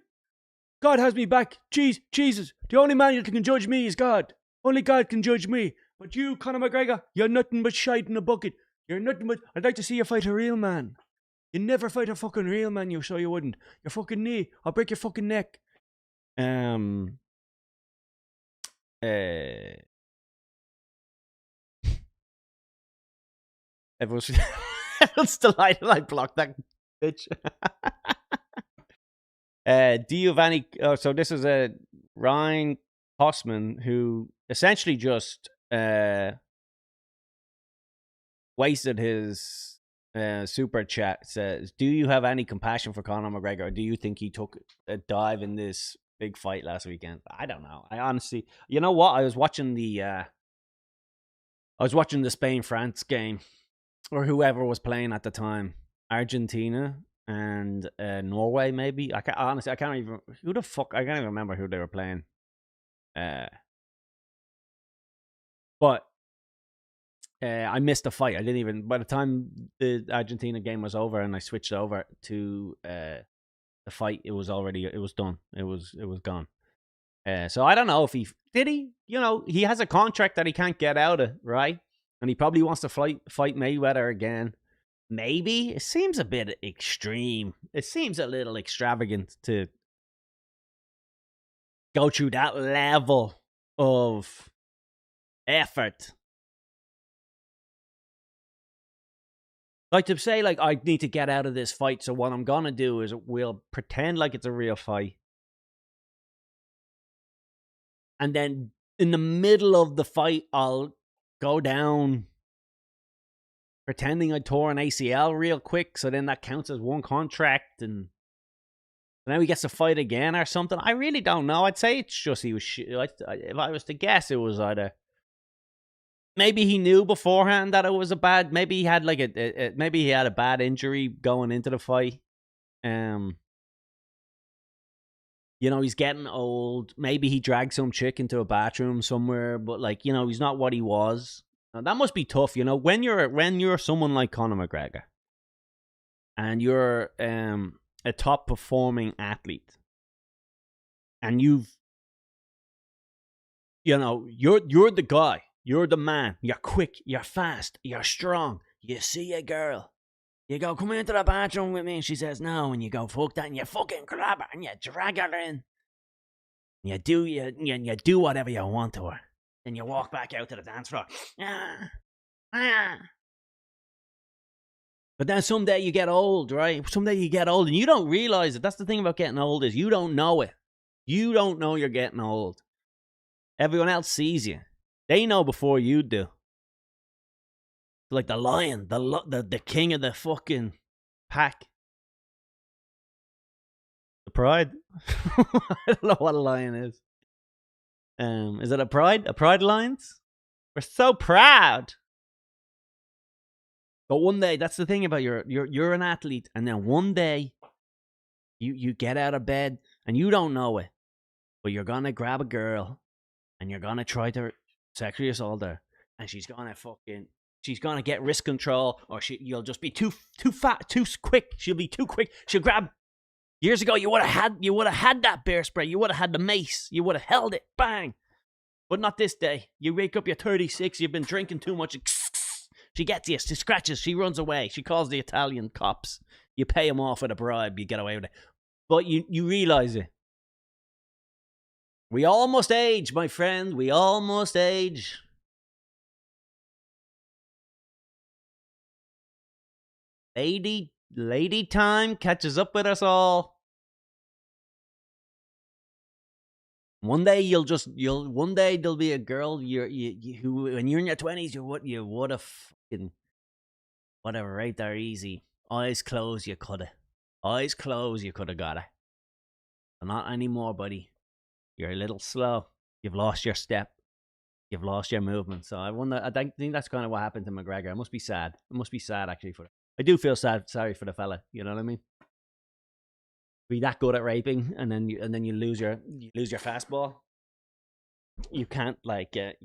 God has me back. Jesus. The only man that can judge me is God. Only God can judge me. But you, Conor McGregor, you're nothing but shite in a bucket. You're nothing but... I'd like to see you fight a real man. You never fight a fucking real man, you so you wouldn't. Your fucking knee. I'll break your fucking neck. Everyone's delighted I blocked that bitch. Do you have any... so this is a Ryan Hossman who essentially just wasted his super chat. Says, do you have any compassion for Conor McGregor, or do you think he took a dive in this big fight last weekend? I don't know. I honestly... You know what? I was watching the Spain-France game, or whoever was playing at the time. Argentina and Norway, maybe. I can't even... Who the fuck? I can't even remember who they were playing. But I missed the fight. I didn't even... By the time the Argentina game was over and I switched over to the fight, it was done. It was gone. So I don't know if he... Did he? You know, he has a contract that he can't get out of, right? And he probably wants to fight Mayweather again. Maybe. It seems a bit extreme. It seems a little extravagant to go through that level of effort. Like to say, like, I need to get out of this fight, so what I'm going to do is we'll pretend like it's a real fight. And then in the middle of the fight, I'll go down pretending I tore an ACL real quick, so then that counts as one contract, and then he gets to fight again or something. I really don't know. I'd say it's just he was if I was to guess, it was either maybe he knew beforehand that it was a bad... Maybe he had like maybe he had a bad injury going into the fight. You know, he's getting old. Maybe he dragged some chick into a bathroom somewhere, but like, you know, he's not what he was. Now, that must be tough, you know, when you're someone like Conor McGregor and you're a top performing athlete, and you're the guy, you're the man, you're quick, you're fast, you're strong. You see a girl, you go, come into the bathroom with me, and she says no, and you go, fuck that, and you fucking grab her and you drag her in. You do whatever you want to her. Then you walk back out to the dance floor. But then someday you get old, right? Someday you get old and you don't realize it. That's the thing about getting old, is you don't know it. You don't know you're getting old. Everyone else sees you. They know before you do. Like the lion, the king of the fucking pack. The pride. I don't know what a lion is. Is it a pride? A pride lions? We're so proud. But one day, that's the thing about you're an athlete, and then one day you get out of bed and you don't know it, but you're gonna grab a girl and you're gonna try to sexually assault her, and she's gonna get wrist control, or you'll just be too fat, too quick. She'll be too quick. She'll grab. Years ago, you would have had that bear spray. You would have had the mace. You would have held it. Bang. But not this day. You wake up, you're 36. You've been drinking too much. She gets you. She scratches. She runs away. She calls the Italian cops. You pay them off with a bribe. You get away with it. But you realize it. We almost age, my friend. We almost age. Lady time catches up with us all. One day one day there'll be a girl who when you're in your 20s you would have fucking whatever, right there, easy. Eyes closed, you coulda. Eyes closed, you coulda got it. But not anymore, buddy. You're a little slow. You've lost your step. You've lost your movement. So I think that's kind of what happened to McGregor. It must be sad. It must be sad actually for. I do feel sorry for the fella. You know what I mean? Be that good at raping, and then you lose your fastball. You can't you can't.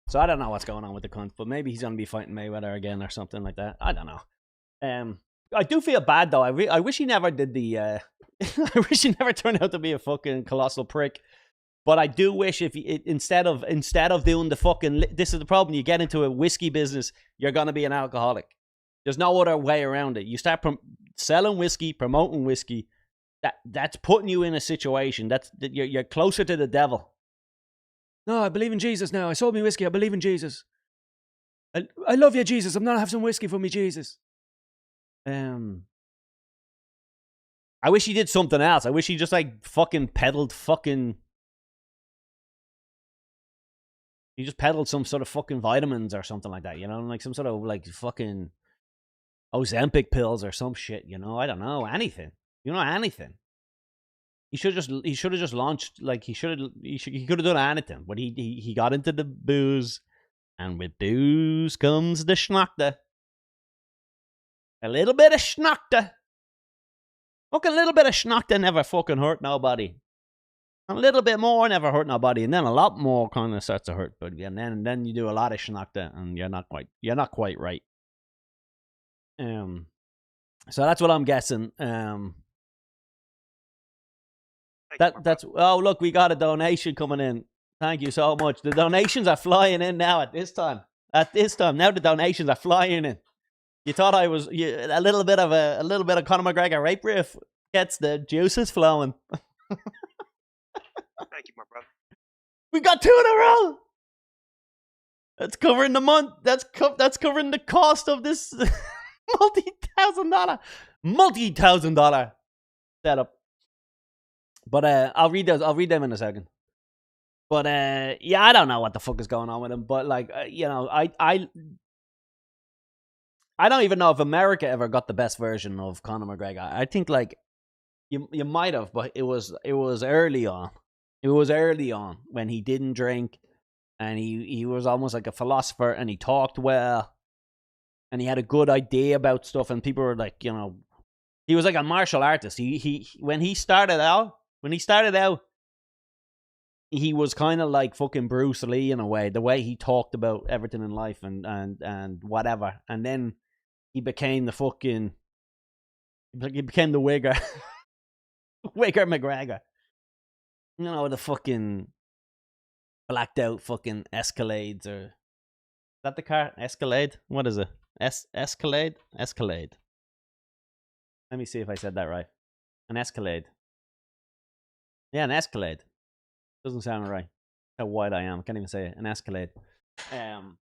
So I don't know what's going on with the cunt, but maybe he's gonna be fighting Mayweather again or something like that. I don't know. I do feel bad though. I wish he never did the. I wish he never turned out to be a fucking colossal prick. But I do wish if instead of doing the fucking, this is the problem. You get into a whiskey business, you're gonna be an alcoholic. There's no other way around it. You start selling whiskey, promoting whiskey. That's putting you in a situation. You're closer to the devil. No, I believe in Jesus now. I sold me whiskey. I believe in Jesus. I love you, Jesus. I'm gonna have some whiskey for me, Jesus. I wish he did something else. I wish he just fucking peddled fucking. He just peddled some sort of fucking vitamins or something like that, you know, like some sort of fucking Ozempic pills or some shit, you know. I don't know, anything, you know, anything. He should have just launched, he could have done anything, but he got into the booze, and with booze comes the schnackta. A little bit of schnackta. Fucking little bit of schnackta never fucking hurt nobody. A little bit more never hurt nobody, and then a lot more kind of starts to hurt. But and then you do a lot of schnackta, and you're not quite right. So that's what I'm guessing. That's oh look, we got a donation coming in. Thank you so much. The donations are flying in now at this time. Now the donations are flying in. You thought I was a little bit of Conor McGregor rape riff gets the juices flowing. Thank you, my brother. We got 2 in a row. That's covering the month. That's covering the cost of this multi-thousand dollar setup. But I'll read those. I'll read them in a second. But yeah, I don't know what the fuck is going on with him. But you know, I don't even know if America ever got the best version of Conor McGregor. I think you might have, but it was early on. It was early on when he didn't drink, and he was almost like a philosopher, and he talked well, and he had a good idea about stuff, and people were like, you know, he was like a martial artist. When he started out, he was kind of like fucking Bruce Lee in a way, the way he talked about everything in life and whatever, and then he became the fucking, he became the Wigger, Wigger McGregor. You know, the fucking blacked out fucking Escalades, or is that the car? Escalade? What is it? Escalade? Escalade. Let me see if I said that right. An Escalade. Yeah, an Escalade. Doesn't sound right. How white I am. I can't even say it. An Escalade.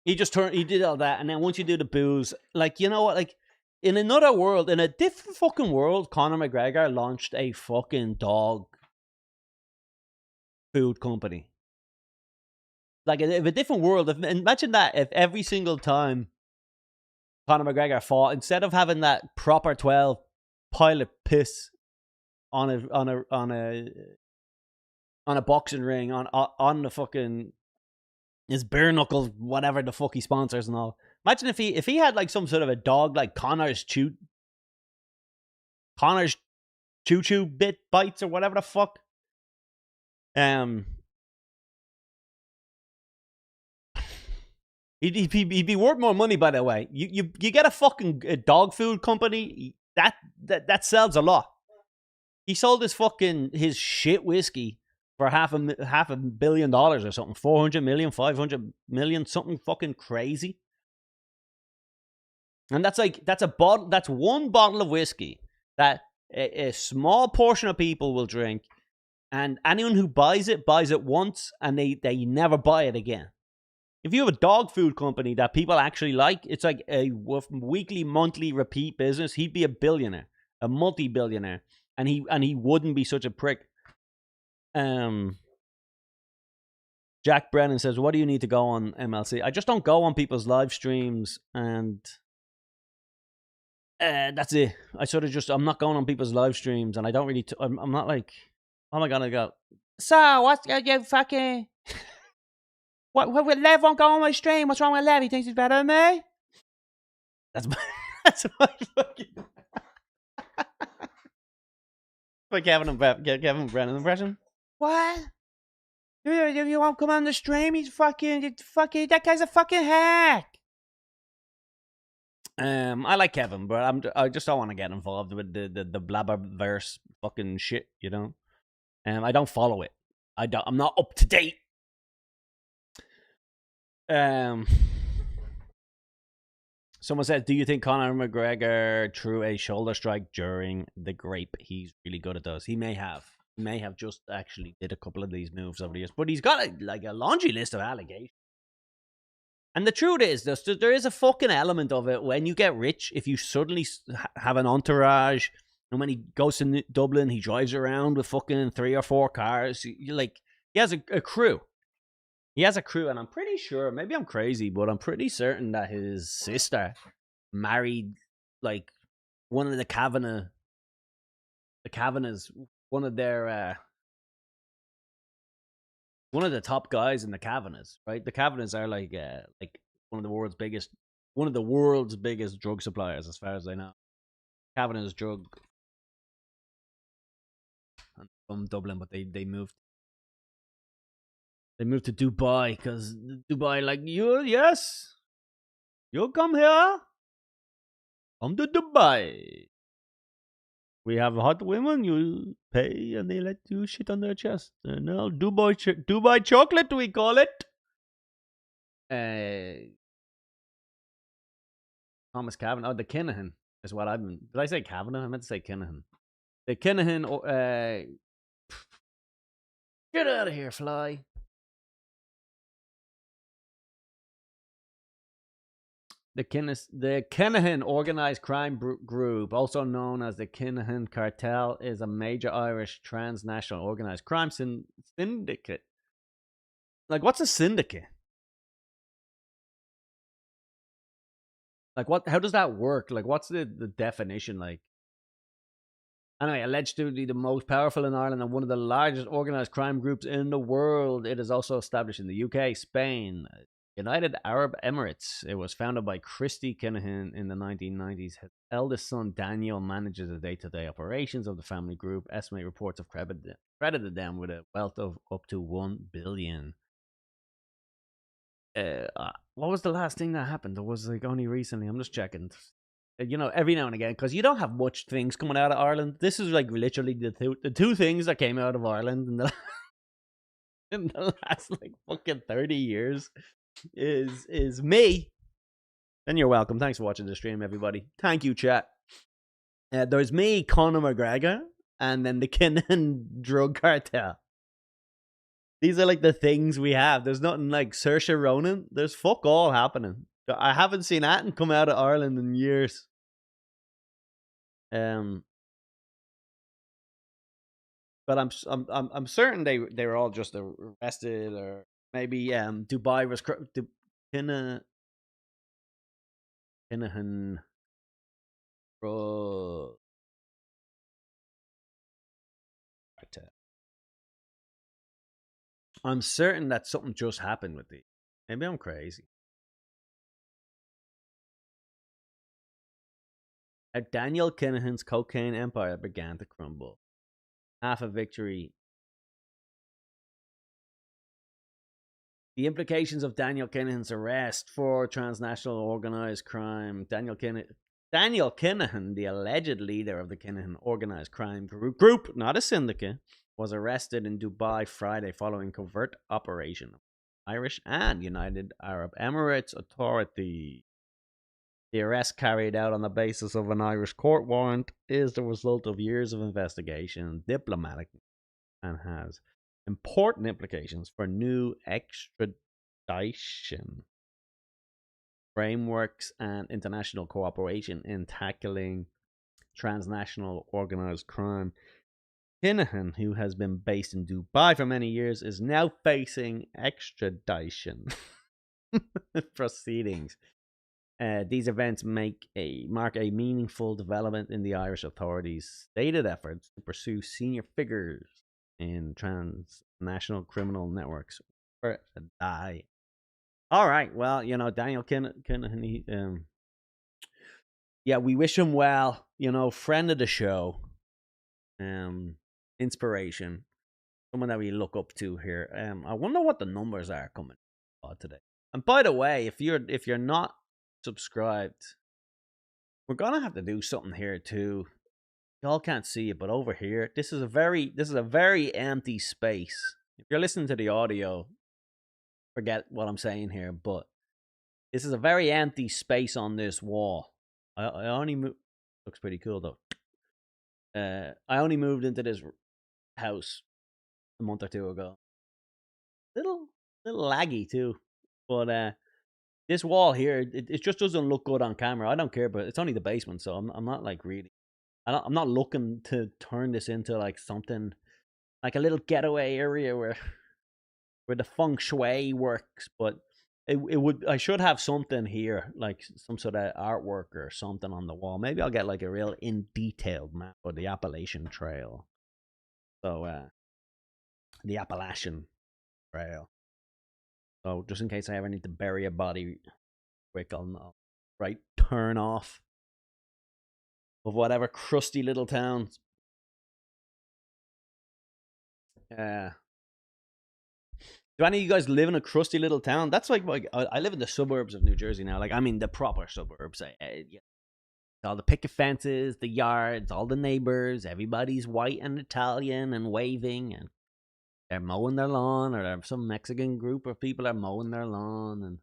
He did all that, and then once you do the booze, you know what, in another world, in a different fucking world, Conor McGregor launched a fucking dog food company. Like if a different world. Imagine that if every single time Conor McGregor fought, instead of having that proper 12 pile of piss on a boxing ring on the fucking his bare knuckles, whatever the fuck he sponsors and all. Imagine if he had like some sort of a dog like Conor's Choo Choo bit bites or whatever the fuck. He'd be worth more money, by the way. You get a fucking dog food company that sells a lot. He sold his shit whiskey for half a billion dollars or something, 400 million, 500 million, something fucking crazy. And that's one bottle of whiskey that a small portion of people will drink, and anyone who buys it once and they never buy it again. If you have a dog food company that people actually like, it's like a weekly, monthly repeat business. He'd be a billionaire, a multi-billionaire, and he wouldn't be such a prick. Jack Brennan says, "What do you need to go on MLC?" I just don't go on people's live streams, and that's it. I'm not going on people's live streams, and I don't really. I'm not like, oh my god, I go. So what's you fucking? What Lev won't go on my stream? What's wrong with Lev? He thinks he's better than me? That's my fucking... my Kevin Brennan impression. What? You won't come on the stream? He's fucking, that guy's a fucking hack. I like Kevin, but I just don't want to get involved with the blabberverse fucking shit, you know? I don't follow it. I'm not up to date. Someone said, do you think Conor McGregor threw a shoulder strike during the grape? He's really good at those. He may have just actually did a couple of these moves over the years, but he's got a laundry list of allegations. And the truth is, there is a fucking element of it when you get rich. If you suddenly have an entourage, and when he goes to Dublin, he drives around with fucking 3 or 4 cars. He has a crew. He has a crew, and I'm pretty sure, maybe I'm crazy, but I'm pretty certain that his sister married, like, one of the Kavanaghs, one of their, one of the top guys in the Kavanaghs, right? The Kavanaghs are like one of the world's biggest drug suppliers, as far as I know. Kavanagh's drug from Dublin, but they moved. They moved to Dubai because Dubai, like, yes, you come here, come to Dubai. We have hot women, you pay, and they let you shit on their chest. No, Dubai chocolate, we call it. Thomas Kavanagh, the Kinahan is what I've been. Did I say Kavanagh? I meant to say Kinahan. The Kinahan, get out of here, fly. The Kinahan Organized Crime Group, also known as the Kinahan Cartel, is a major Irish transnational organized crime syndicate. Like, what's a syndicate? Like, what? How does that work? Like, what's the definition? Like, anyway, alleged to be the most powerful in Ireland and one of the largest organized crime groups in the world. It is also established in the UK, Spain, United Arab Emirates. It was founded by Christy Kinahan in the 1990s. His eldest son, Daniel, manages the day-to-day operations of the family group. Estimate reports have credited them with a wealth of up to $1 billion. What was the last thing that happened? It was like only recently. I'm just checking. You know, every now and again, because you don't have much things coming out of Ireland. This is like literally the two things that came out of Ireland in the last like fucking 30 years. Is me. And you're welcome. Thanks for watching the stream, everybody. Thank you, chat. There's me, Conor McGregor, and then the Kinahan drug cartel. These are like the things we have. There's nothing like Saoirse Ronan. There's fuck all happening. I haven't seen that come out of Ireland in years. but I'm certain they were all just arrested, or maybe Dubai was Kinahan. I'm certain that something just happened with these. Maybe I'm crazy. Daniel Kinahan's cocaine empire began to crumble. Half a victory. The implications of Daniel Kinahan's arrest for transnational organized crime. Daniel Kinahan, the alleged leader of the Kinahan organized crime group, not a syndicate, was arrested in Dubai Friday following covert operation of Irish and United Arab Emirates authority. The arrest, carried out on the basis of an Irish court warrant, is the result of years of investigation, diplomatic, and has important implications for new extradition frameworks and international cooperation in tackling transnational organized crime. Kinahan, who has been based in Dubai for many years, is now facing extradition proceedings. These events mark a meaningful development in the Irish authorities' stated efforts to pursue senior figures in transnational criminal networks. All right, well, Daniel Kinahan, yeah, we wish him well. Friend of the show, inspiration, someone that we look up to here. I wonder what the numbers are coming out today. And by the way, if you're not subscribed, we're gonna have to do something here too. Y'all can't see it, but over here, this is a very empty space. If you're listening to the audio, forget what I'm saying here, but this is a very empty space on this wall. I only looks pretty cool though. I only moved into this house a month or two ago. Little laggy too, but this wall here, it just doesn't look good on camera. I don't care, but it's only the basement, so I'm not like really. I'm not looking to turn this into like something like a little getaway area where the feng shui works. But it would. I should have something here, like some sort of artwork or something on the wall. Maybe I'll get like a real in detailed map of the Appalachian Trail. So the Appalachian Trail. So just in case I ever need to bury a body quick, I'll right turn off of whatever crusty little towns. Do any of you guys live in a crusty little town? That's like I live in the suburbs of New Jersey now. Like, I mean, the proper suburbs. All the picket fences, the yards, all the neighbors. Everybody's white and Italian and waving, and they're mowing their lawn, or there's some Mexican group of people are mowing their lawn, and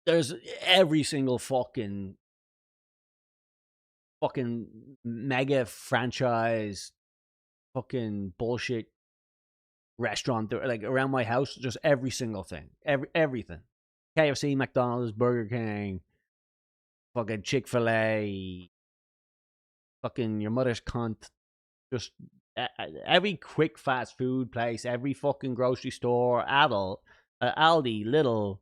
there's every single fucking mega franchise fucking bullshit restaurant like around my house. Just every single thing, everything. KFC, McDonald's, Burger King, fucking Chick-fil-A, fucking your mother's cunt. Just every quick fast food place, every fucking grocery store, Aldi, Lidl,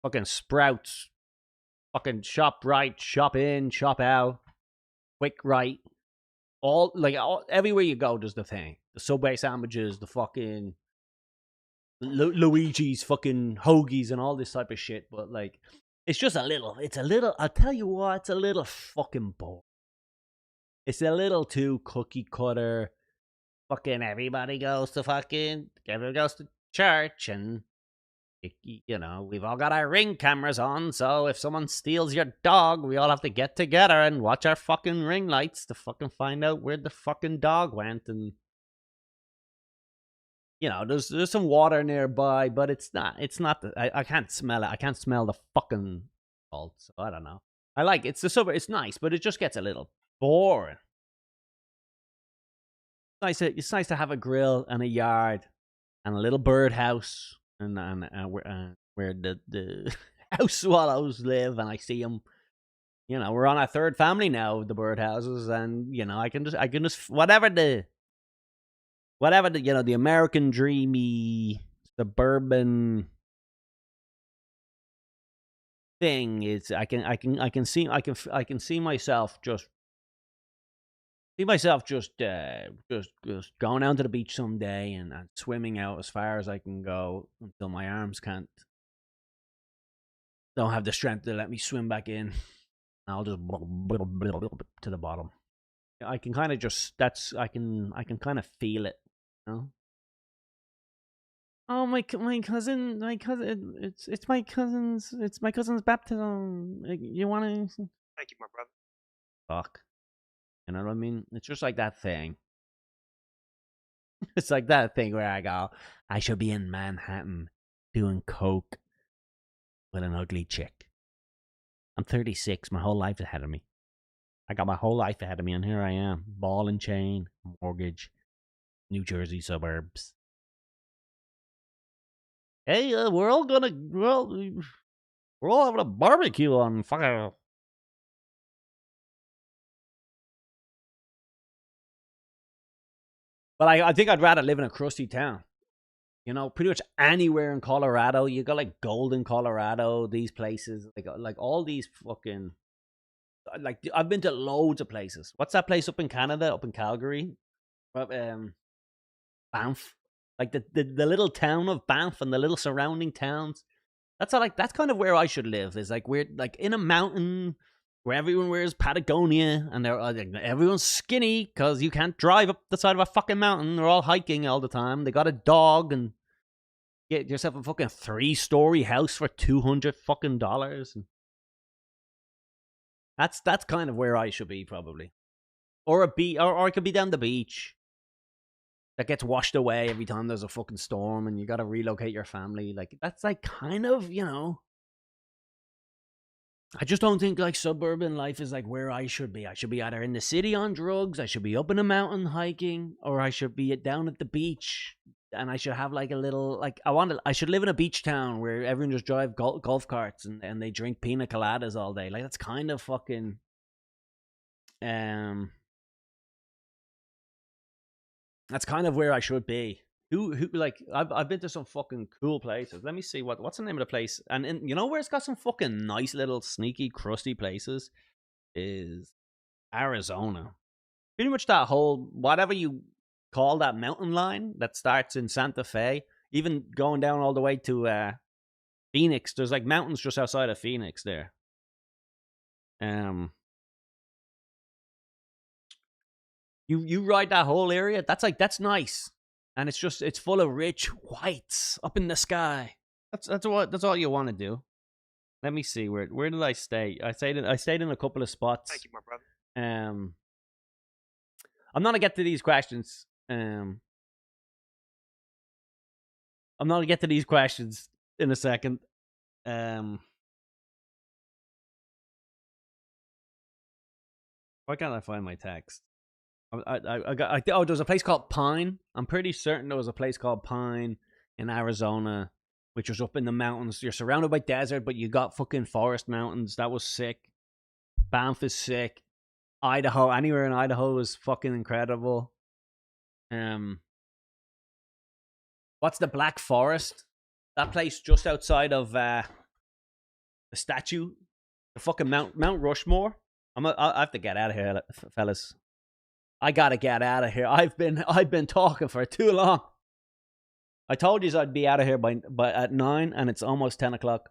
fucking Sprouts, fucking Shop Right, Shop In, Shop Out, Quick Right. Everywhere you go, there's the thing. The Subway sandwiches, the fucking Luigi's, fucking hoagies, and all this type of shit. But like, it's a little. I'll tell you what, it's a little fucking boring. It's a little too cookie cutter. Fucking everybody goes to church, and we've all got our Ring cameras on, so if someone steals your dog, we all have to get together and watch our fucking ring lights to fucking find out where the fucking dog went. And there's some water nearby, but it's not I can't smell it. I can't smell the fucking salt, so I don't know. I like it's the suburb. It's nice, but it just gets a little boring. It's nice to have a grill and a yard and a little birdhouse. And where the house swallows live, and I see them. We're on our third family now of the birdhouses, and I can just whatever the whatever the American dreamy suburban thing is. I can see myself just just going down to the beach someday and swimming out as far as I can go until my arms don't have the strength to let me swim back in. I'll just to the bottom. I can kind of just I can kind of feel it, you know. Oh, my cousin, it's my cousin's baptism. You want to? Thank you, my brother. Fuck. You know what I mean? It's just like that thing. It's like that thing where I go, I should be in Manhattan doing coke with an ugly chick. I'm 36, my whole life ahead of me. I got my whole life ahead of me, and here I am, ball and chain, mortgage, New Jersey suburbs. Hey, we're all having a barbecue on fucking. But I think I'd rather live in a crusty town. You know, pretty much anywhere in Colorado. You got like Golden, Colorado, these places, like all these fucking. Like I've been to loads of places. What's that place up in Canada, up in Calgary? Banff. Like the little town of Banff and the little surrounding towns. That's kind of where I should live. Is like we're like in a mountain where everyone wears Patagonia and everyone's skinny because you can't drive up the side of a fucking mountain. They're all hiking all the time. They got a dog and get yourself a fucking 3-story house for $200 fucking dollars. That's kind of where I should be probably, or I could be down the beach. That gets washed away every time there's a fucking storm and you got to relocate your family. Like, that's like kind of, you know. I just don't think like suburban life is like where I should be. I should be either in the city on drugs, I should be up in a mountain hiking, or I should be down at the beach. And I should have like a little, like, I should live in a beach town where everyone just drive golf carts and they drink pina coladas all day. Like, that's kind of fucking, that's kind of where I should be. Who like I've been to some fucking cool places. Let me see what's the name of the place. And you know where it's got some fucking nice little sneaky crusty places is Arizona. Pretty much that whole whatever you call that mountain line that starts in Santa Fe, even going down all the way to Phoenix. There's like mountains just outside of Phoenix there. You ride that whole area. That's nice, and it's full of rich whites up in the sky. That's all you want to do. Let me see where did I stay? I stayed in a couple of spots. Thank you, my brother. I'm gonna get to these questions. I'm gonna get to these questions in a second. Why can't I find my text? There's a place called Pine. I'm pretty certain there was a place called Pine in Arizona, which was up in the mountains. You're surrounded by desert, but you got fucking forest mountains. That was sick. Banff is sick. Idaho, anywhere in Idaho is fucking incredible. What's the Black Forest? That place just outside of the statue, the fucking Mount Rushmore. I have to get out of here, fellas. I gotta get out of here. I've been talking for too long. I told you I'd be out of here by at 9, and it's almost 10 o'clock.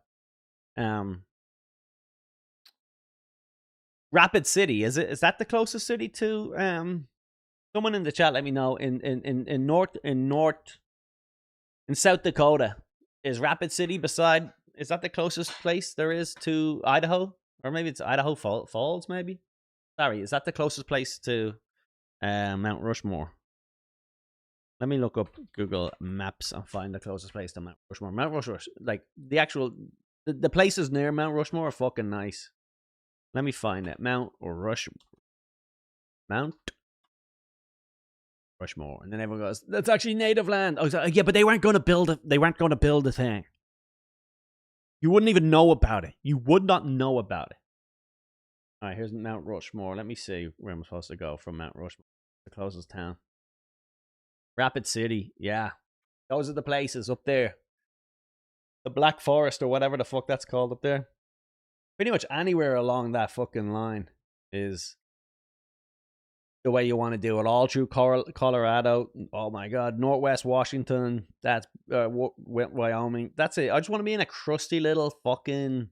Rapid City, is that the closest city to someone in the chat? Let me know. In South Dakota, is Rapid City is that the closest place there is to Idaho? Or maybe it's Idaho Falls, maybe? Sorry, is that the closest place to Mount Rushmore? Let me look up Google Maps and find the closest place to Mount Rushmore. Mount Rushmore, like the actual, the places near Mount Rushmore are fucking nice. Let me find it. Mount Rushmore. And then everyone goes, that's actually native land. I was like, yeah, but they weren't going to build it. They weren't going to build a thing. You wouldn't even know about it. You would not know about it. All right, here's Mount Rushmore. Let me see where I'm supposed to go from Mount Rushmore, the closest town. Rapid City, yeah. Those are the places up there. The Black Forest or whatever the fuck that's called up there. Pretty much anywhere along that fucking line is the way you want to do it. All through Colorado. Oh my god, Northwest Washington. That's Wyoming. That's it. I just want to be in a crusty little fucking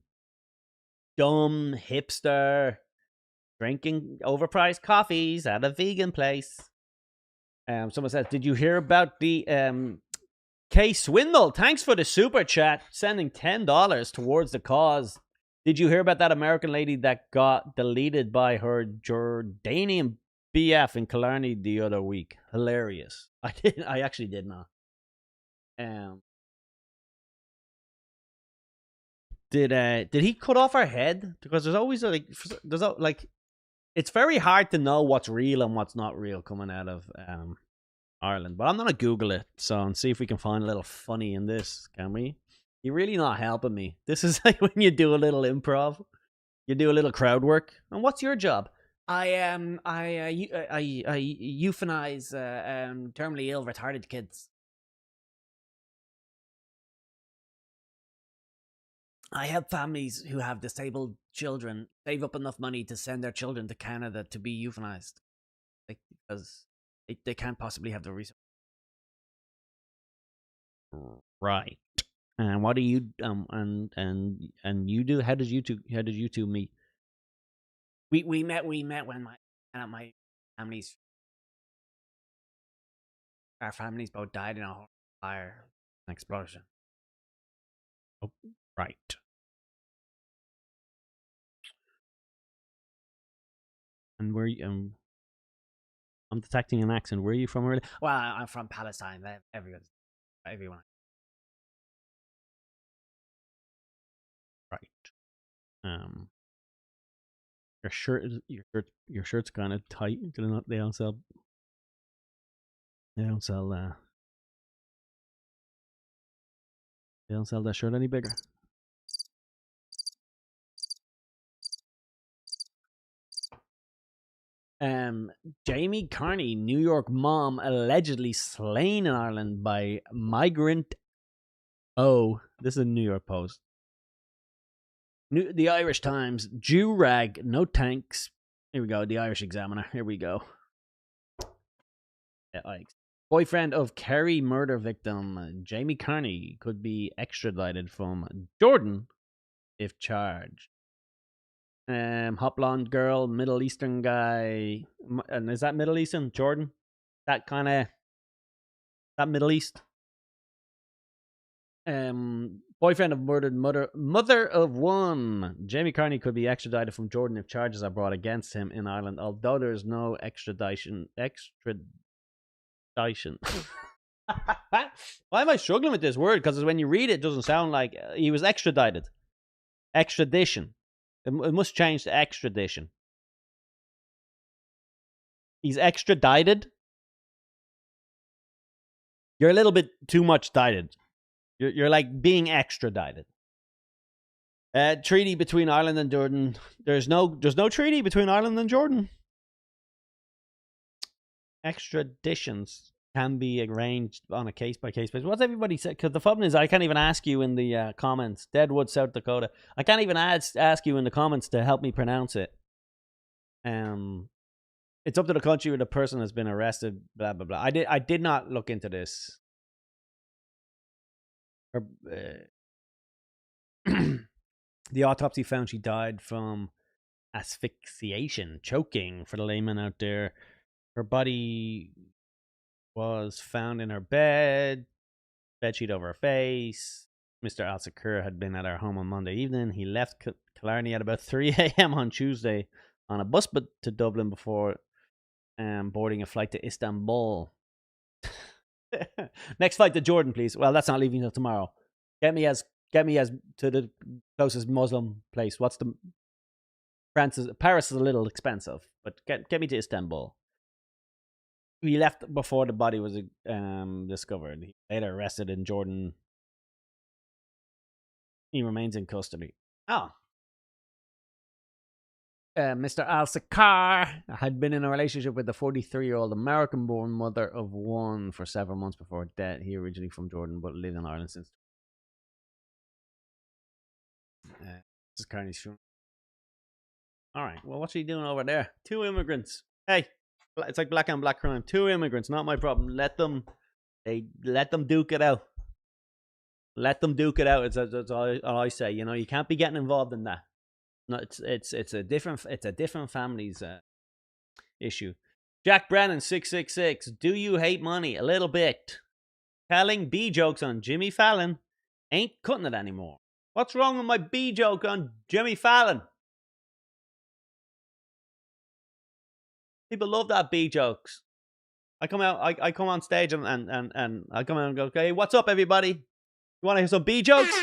dumb hipster drinking overpriced coffees at a vegan place. Someone says, "Did you hear about the K Swindle? Thanks for the super chat, sending $10 towards the cause. Did you hear about that American lady that got deleted by her Jordanian BF in Killarney the other week? Hilarious. I actually did not. Did he cut off her head? Because there's always like it's very hard to know what's real and what's not real coming out of Ireland. But I'm gonna Google it and see if we can find a little funny in this. Can we? You're really not helping me. This is like when you do a little improv, you do a little crowd work. And what's your job? I euthanize terminally ill retarded kids. I help families who have disabled children save up enough money to send their children to Canada to be euthanized, because they can't possibly have the resources. Right. And what do you and you do? How did you two meet? We met when my family's our families both died in a fire explosion. Oh, right. And where you I'm detecting an accent. Where are you from? Really? Well, I'm from Palestine. Everyone. Right. Your shirt's kind of tight. They don't sell they don't sell that shirt any bigger. Jamie Carney, New York mom allegedly slain in Ireland by migrant. Oh, this is a New York Post. The Irish Times, Jew rag, no tanks. Here we go. The Irish Examiner. Here we go. Boyfriend of Kerry murder victim Jamie Carney could be extradited from Jordan if charged. Hot blonde girl, Middle Eastern guy, and is that Middle Eastern? Jordan, that Middle East. Boyfriend of murdered mother of one. Jamie Carney could be extradited from Jordan if charges are brought against him in Ireland, although there is no extradition. Why am I struggling with this word? Because when you read it, it doesn't sound like he was extradited. Extradition. It must change to extradition. He's extradited. You're a little bit too much dited. You're like being extradited. Treaty between Ireland and Jordan. There's no treaty between Ireland and Jordan. Extraditions can be arranged on a case-by-case basis. What's everybody said? Because the problem is I can't even ask you in the comments. Deadwood, South Dakota. I can't even ask you in the comments to help me pronounce it. It's up to the country where the person has been arrested, blah, blah, blah. I did not look into this. The autopsy found she died from asphyxiation, choking for the layman out there. Her body was found in her bedsheet over her face. Mr. Al-Sakur had been at our home on Monday evening. He left Killarney at about 3 a.m. on Tuesday on a bus to Dublin before boarding a flight to Istanbul. Next flight to Jordan, please. Well, that's not leaving until tomorrow. Get me as to the closest Muslim place. Paris is a little expensive, but get me to Istanbul. He left before the body was discovered. He later arrested in Jordan. He remains in custody. Oh. Mr. Al-Sakar had been in a relationship with the 43-year-old American-born mother of one for several months before death. He originally from Jordan, but lived in Ireland since. This is Carney's funeral. All right. Well, what's he doing over there? 2 immigrants. Hey, it's like black on black crime. 2 immigrants, not my problem. Let them duke it out. Let them duke it out. That's all I say. You know, you can't be getting involved in that. No, it's a different family's issue. Jack Brennan 666. Do you hate money? A little bit. Telling B jokes on Jimmy Fallon ain't cutting it anymore. What's wrong with my B joke on Jimmy Fallon? People love that B jokes. I come out, I come on stage and I come out and go, okay, what's up, everybody? You want to hear some B jokes?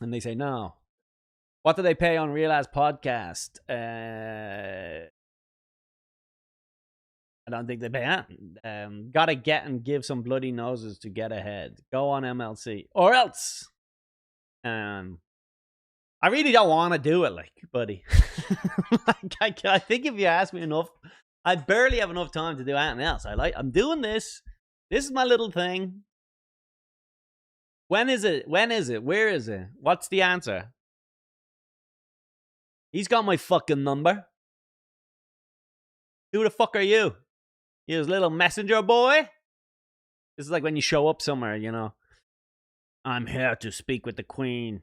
And they say no. What do they pay on Real Ass Podcast? I don't think they pay that. Gotta get and give some bloody noses to get ahead. Go on MLC. Or else. I really don't want to do it, like, buddy. I think if you ask me enough, I barely have enough time to do anything else. I'm doing this. This is my little thing. When is it? When is it? Where is it? What's the answer? He's got my fucking number. Who the fuck are you? You this little messenger boy? This is like when you show up somewhere, you know. I'm here to speak with the queen.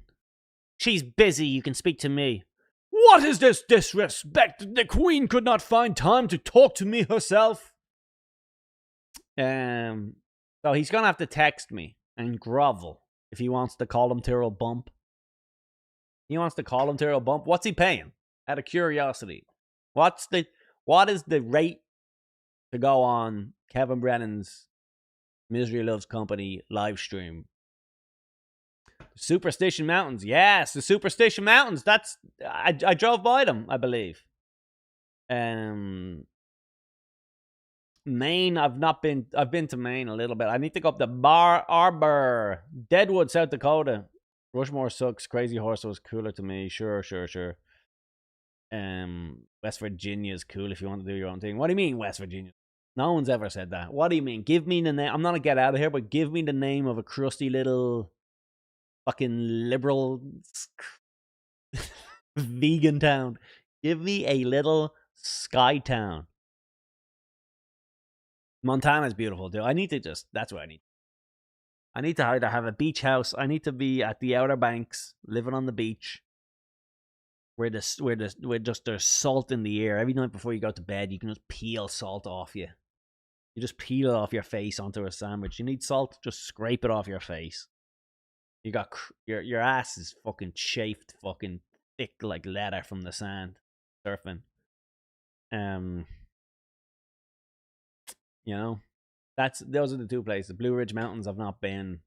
She's busy, you can speak to me. What is this disrespect? The queen could not find time to talk to me herself. So he's gonna have to text me and grovel if he wants to call him Tyrrell Bump. He wants to call him Tyrrell Bump. What's he paying? Out of curiosity. What is the rate to go on Kevin Brennan's Misery Loves Company live stream? Superstition Mountains. Yes, the Superstition Mountains. That's I drove by them, I believe. Maine, I've been to Maine a little bit. I need to go up to Bar Arbor, Deadwood, South Dakota. Rushmore sucks. Crazy Horse was cooler to me. Sure. West Virginia's cool if you want to do your own thing. What do you mean, West Virginia? No one's ever said that. What do you mean? Give me the name. I'm not gonna get out of here, but give me the name of a crusty little fucking liberal vegan town. Give me a little sky town. Montana's beautiful too. That's what I need. I need to either have a beach house. I need to be at the Outer Banks, living on the beach, where just there's salt in the air. Every night before you go to bed, you can just peel salt off you. You just peel it off your face onto a sandwich. You need salt, just scrape it off your face. You got your ass is fucking chafed, fucking thick like leather from the sand surfing. You know, those are the 2 places. Blue Ridge Mountains I've not been.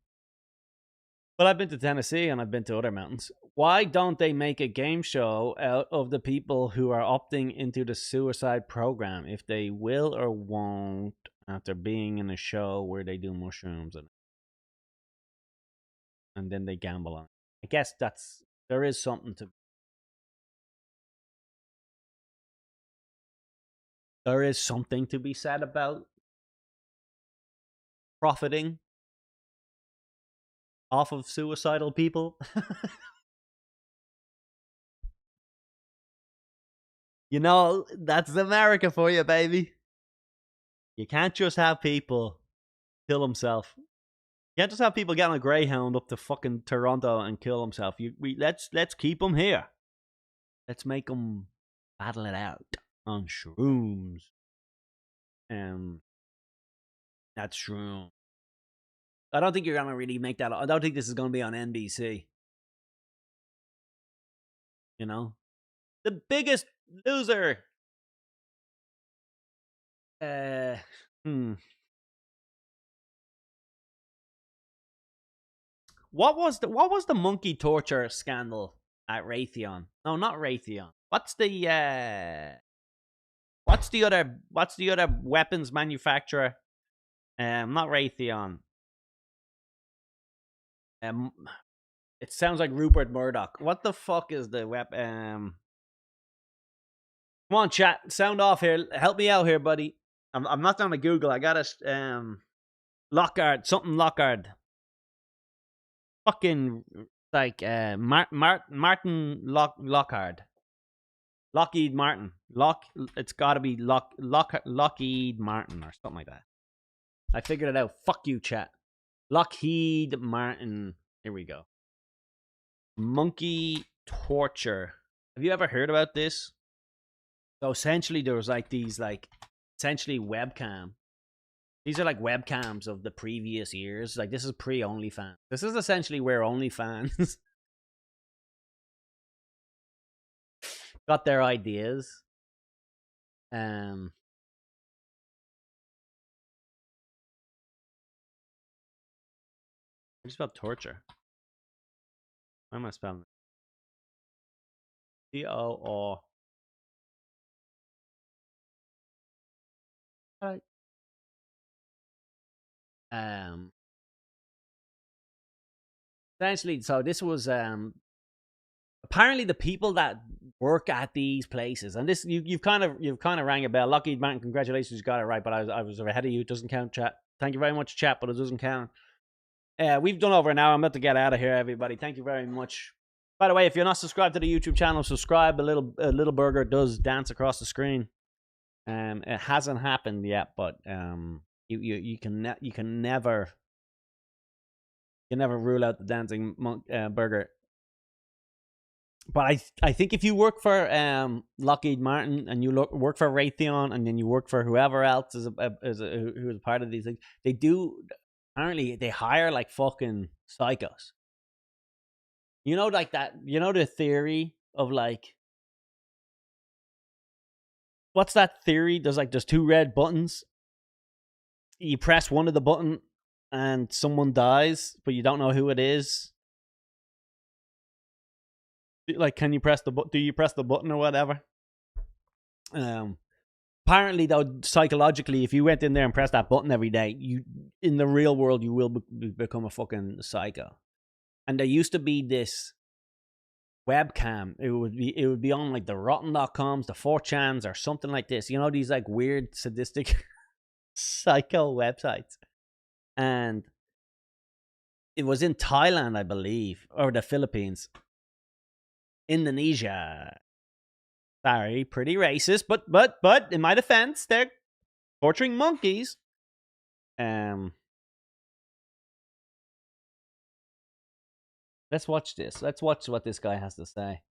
But I've been to Tennessee and I've been to other mountains. Why don't they make a game show out of the people who are opting into the suicide program, if they will or won't, after being in a show where they do mushrooms and then they gamble on it? I guess there is something to. There is something to be said about profiting off of suicidal people. You know, that's America for you, baby. You can't just have people kill themselves. You can't just have people get on a Greyhound up to fucking Toronto and kill themselves. Let's keep them here. Let's make them battle it out on shrooms. That's shroom. I don't think you're gonna really make that. I don't think this is gonna be on NBC. You know, The Biggest Loser. What was the monkey torture scandal at Raytheon? No, not Raytheon. What's the other weapons manufacturer? Not Raytheon. It sounds like Rupert Murdoch. What the fuck is the web? Come on, chat. Sound off here. Help me out here, buddy. I'm not down to Google. I got a Lockhart. Something Lockhart. Fucking like Martin Lockhart. Lockheed Martin. It's got to be Lockheed Martin or something like that. I figured it out. Fuck you, chat. Lockheed Martin. Here we go. Monkey torture. Have you ever heard about this? So essentially, there was like these essentially webcam. These are like webcams of the previous years. Like this is pre-OnlyFans. This is essentially where OnlyFans got their ideas. It's about torture. Why am I spelling it? T-O-O. Essentially, so this was apparently the people that work at these places, and this you've kind of rang a bell. Lockheed Martin, congratulations, you got it right, but I was ahead of you. It doesn't count, chat. Thank you very much, chat, but it doesn't count. We've done over an hour. I'm about to get out of here, everybody. Thank you very much. By the way, if you're not subscribed to the YouTube channel, subscribe. A little burger does dance across the screen. It hasn't happened yet, but you can never rule out the dancing burger. But I think if you work for Lockheed Martin and you work for Raytheon and then you work for whoever else who is part of these things, apparently they hire like fucking psychos. You know, like that. You know the theory of like, what's that theory? There's two red buttons. You press one of the button and someone dies, but you don't know who it is. Like, can you press the button? Do you press the button or whatever? Apparently, though, psychologically, if you went in there and pressed that button every day, in the real world, you will become a fucking psycho. And there used to be this webcam. It would be on like the Rotten.coms, the 4chans, or something like this. You know, these like weird, sadistic, psycho websites. And it was in Thailand, I believe, or the Philippines. Indonesia. Sorry, pretty racist, but in my defense, they're torturing monkeys. Let's watch this. Let's watch what this guy has to say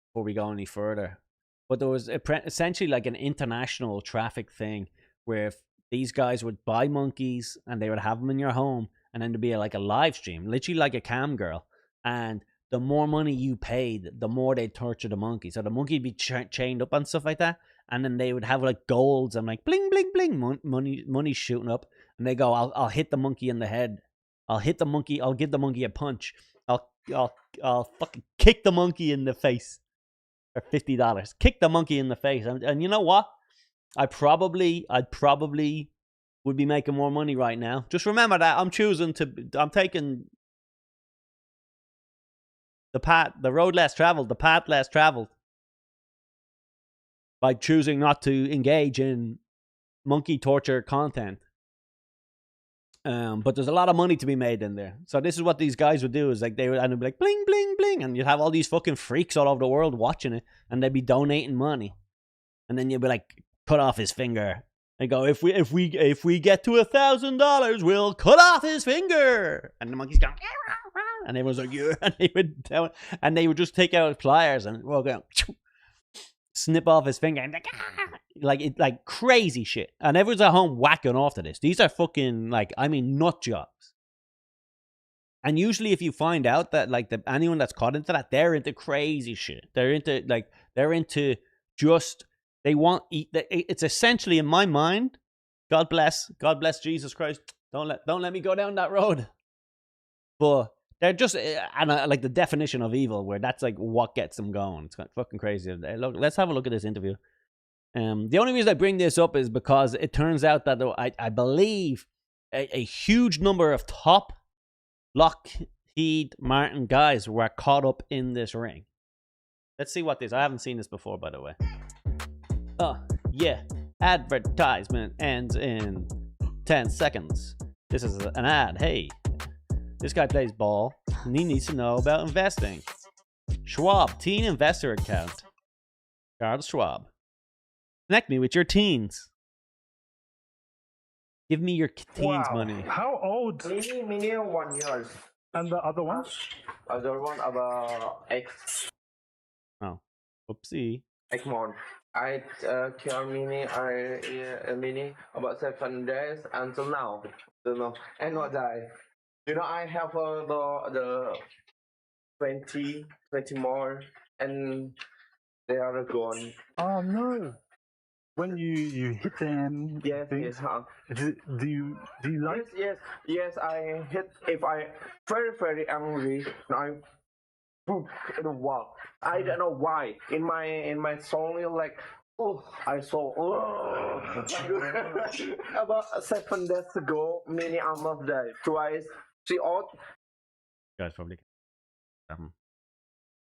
before we go any further. But there was essentially like an international traffic thing where if these guys would buy monkeys and they would have them in your home, and then there'd be like a live stream, literally like a cam girl, and the more money you paid, the more they'd torture the monkey. So the monkey would be chained up and stuff like that. And then they would have like golds and like bling, bling, bling, money shooting up. And they go, I'll hit the monkey in the head. I'll hit the monkey. I'll give the monkey a punch. I'll fucking kick the monkey in the face for $50. Kick the monkey in the face. And you know what? I'd probably would be making more money right now. Just remember that I'm taking the road less traveled, the path less traveled, by choosing not to engage in monkey torture content. But there's a lot of money to be made in there. So this is what these guys would do: is like they'd be like bling bling bling, and you'd have all these fucking freaks all over the world watching it, and they'd be donating money, and then you'd be like, cut off his finger. They go, if we get to $1,000, we'll cut off his finger. And the monkey's going, and everyone's like, yeah. And they would just take out pliers and snip off his finger, and like crazy shit. And everyone's at home whacking off to this. These are fucking nut jobs. And usually, if you find out that anyone that's caught into that, they're into crazy shit. They're into just. They want it's essentially, in my mind, God bless Jesus Christ. Don't let me go down that road. But they're just like the definition of evil, where that's like what gets them going. It's fucking crazy. Look, let's have a look at this interview. The only reason I bring this up is because it turns out that I believe a huge number of top Lockheed Lockheed Martin guys were caught up in this ring. Let's see what this. I haven't seen this before, by the way. Oh, yeah. Advertisement ends in 10 seconds. This is an ad. Hey, this guy plays ball and he needs to know about investing. Schwab Teen Investor Account. Charles Schwab. Connect me with your teens. Give me your teens money. How old? Mini 1 year. And the other one? Other one about X Oh, whoopsie. month. I care mini about 7 days until now. Don't know. And what die? I have the 20 more and they are gone. Oh no. When you hit them, Yes, things, yes. do you like? Yes. I hit if I very angry. I poop in the wall. I don't know why. In my soul, like I saw about 7 days ago. Many almost died twice. See all. You guys probably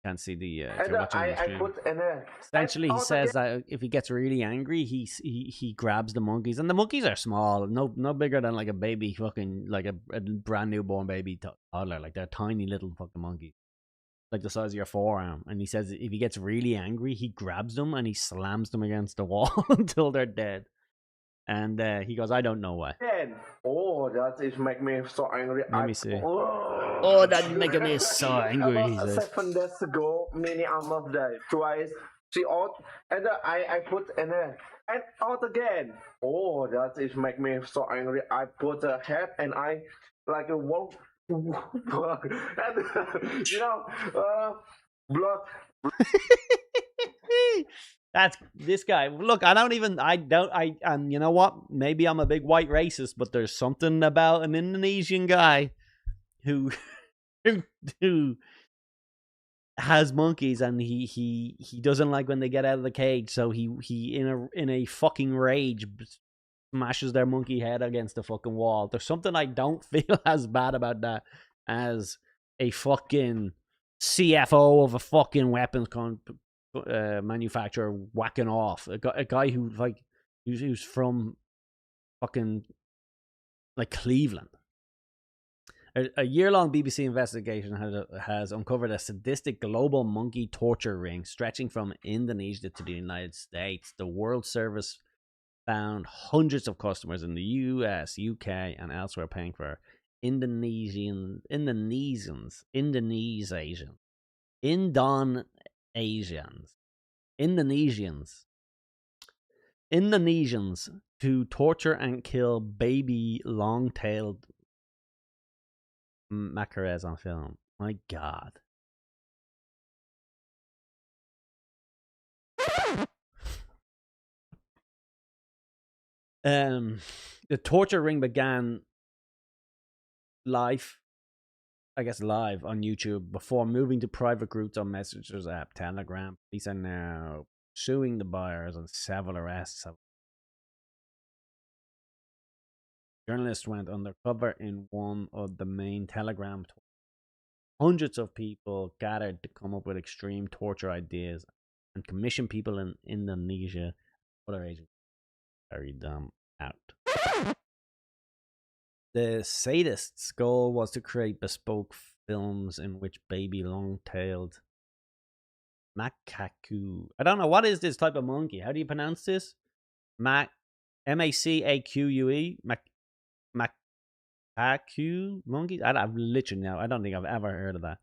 can't see the. And I put in a. Essentially, he says that if he gets really angry, he grabs the monkeys, and the monkeys are small, no bigger than like a baby, fucking like a brand newborn baby toddler. Like they're tiny little fucking monkeys, like the size of your forearm. And he says if he gets really angry, he grabs them and he slams them against the wall until they're dead. And he goes, I don't know why. That is make me so angry. Let me see. Oh, that's making me so angry. He About says. 7 days ago, many almost died twice. See out, and I put in a and out again. That is make me so angry. I put a head and I like a wolf. And blood. That's this guy. Look, and you know what? Maybe I'm a big white racist, but there's something about an Indonesian guy who has monkeys, and he doesn't like when they get out of the cage, so he in a fucking rage smashes their monkey head against the fucking wall. There's something I don't feel as bad about that as a fucking CFO of a fucking weapons manufacturer whacking off a guy who like who's from fucking like Cleveland. A year-long BBC investigation has uncovered a sadistic global monkey torture ring stretching from Indonesia to the United States. The World Service found hundreds of customers in the US, UK, and elsewhere paying for Indonesians to torture and kill baby long-tailed macaques on film. My God. The torture ring began live on YouTube before moving to private groups on Messenger's app, Telegram. Police are now suing the buyers, and several arrests have. Journalists went undercover in one of the main Telegram. Hundreds of people gathered to come up with extreme torture ideas and commission people in Indonesia. Other agents carried them out. The sadists' goal was to create bespoke films in which baby long-tailed macaque. I don't know, what is this type of monkey? How do you pronounce this? MACAQUE? Macaque monkey? I've literally I don't think I've ever heard of that.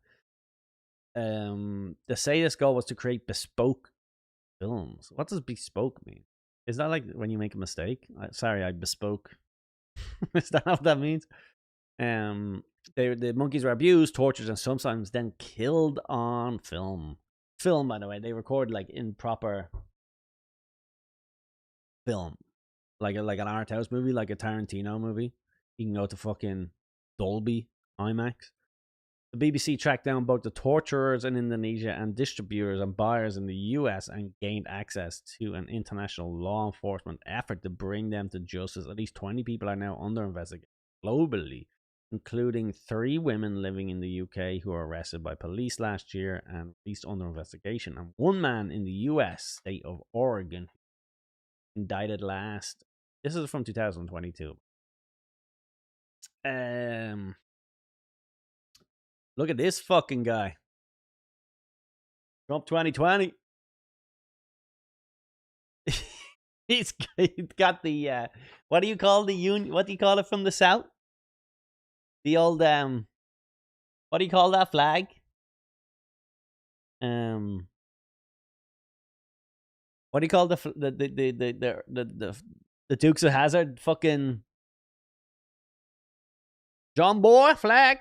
The sadist goal was to create bespoke films. What does bespoke mean? Is that like when you make a mistake? I bespoke. Is that what that means? The monkeys were abused, tortured, and sometimes then killed on film. Film, by the way, they record like in proper film, like an art house movie, like a Tarantino movie. You can go to fucking Dolby IMAX. The BBC tracked down both the torturers in Indonesia and distributors and buyers in the US and gained access to an international law enforcement effort to bring them to justice. At least 20 people are now under investigation globally including 3 women living in the UK who were arrested by police last year and released under investigation, and 1 man in the US state of Oregon indicted last. This is from 2022. Look at this fucking guy. Trump 2020. He's got the what do you call the union? What do you call it from the South? The old what do you call that flag? What do you call the Dukes of Hazzard fucking John Boy flag?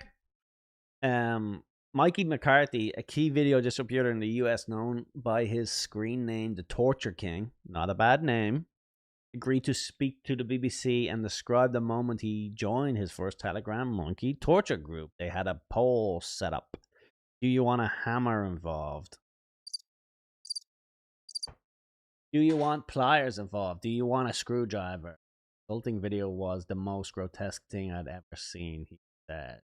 Mikey McCarthy, a key video distributor in the US known by his screen name The Torture King, not a bad name, agreed to speak to the BBC and describe the moment he joined his first Telegram monkey torture group. They had a poll set up. Do you want a hammer involved? Do you want pliers involved? Do you want a screwdriver? The resulting video was the most grotesque thing I'd ever seen, he said.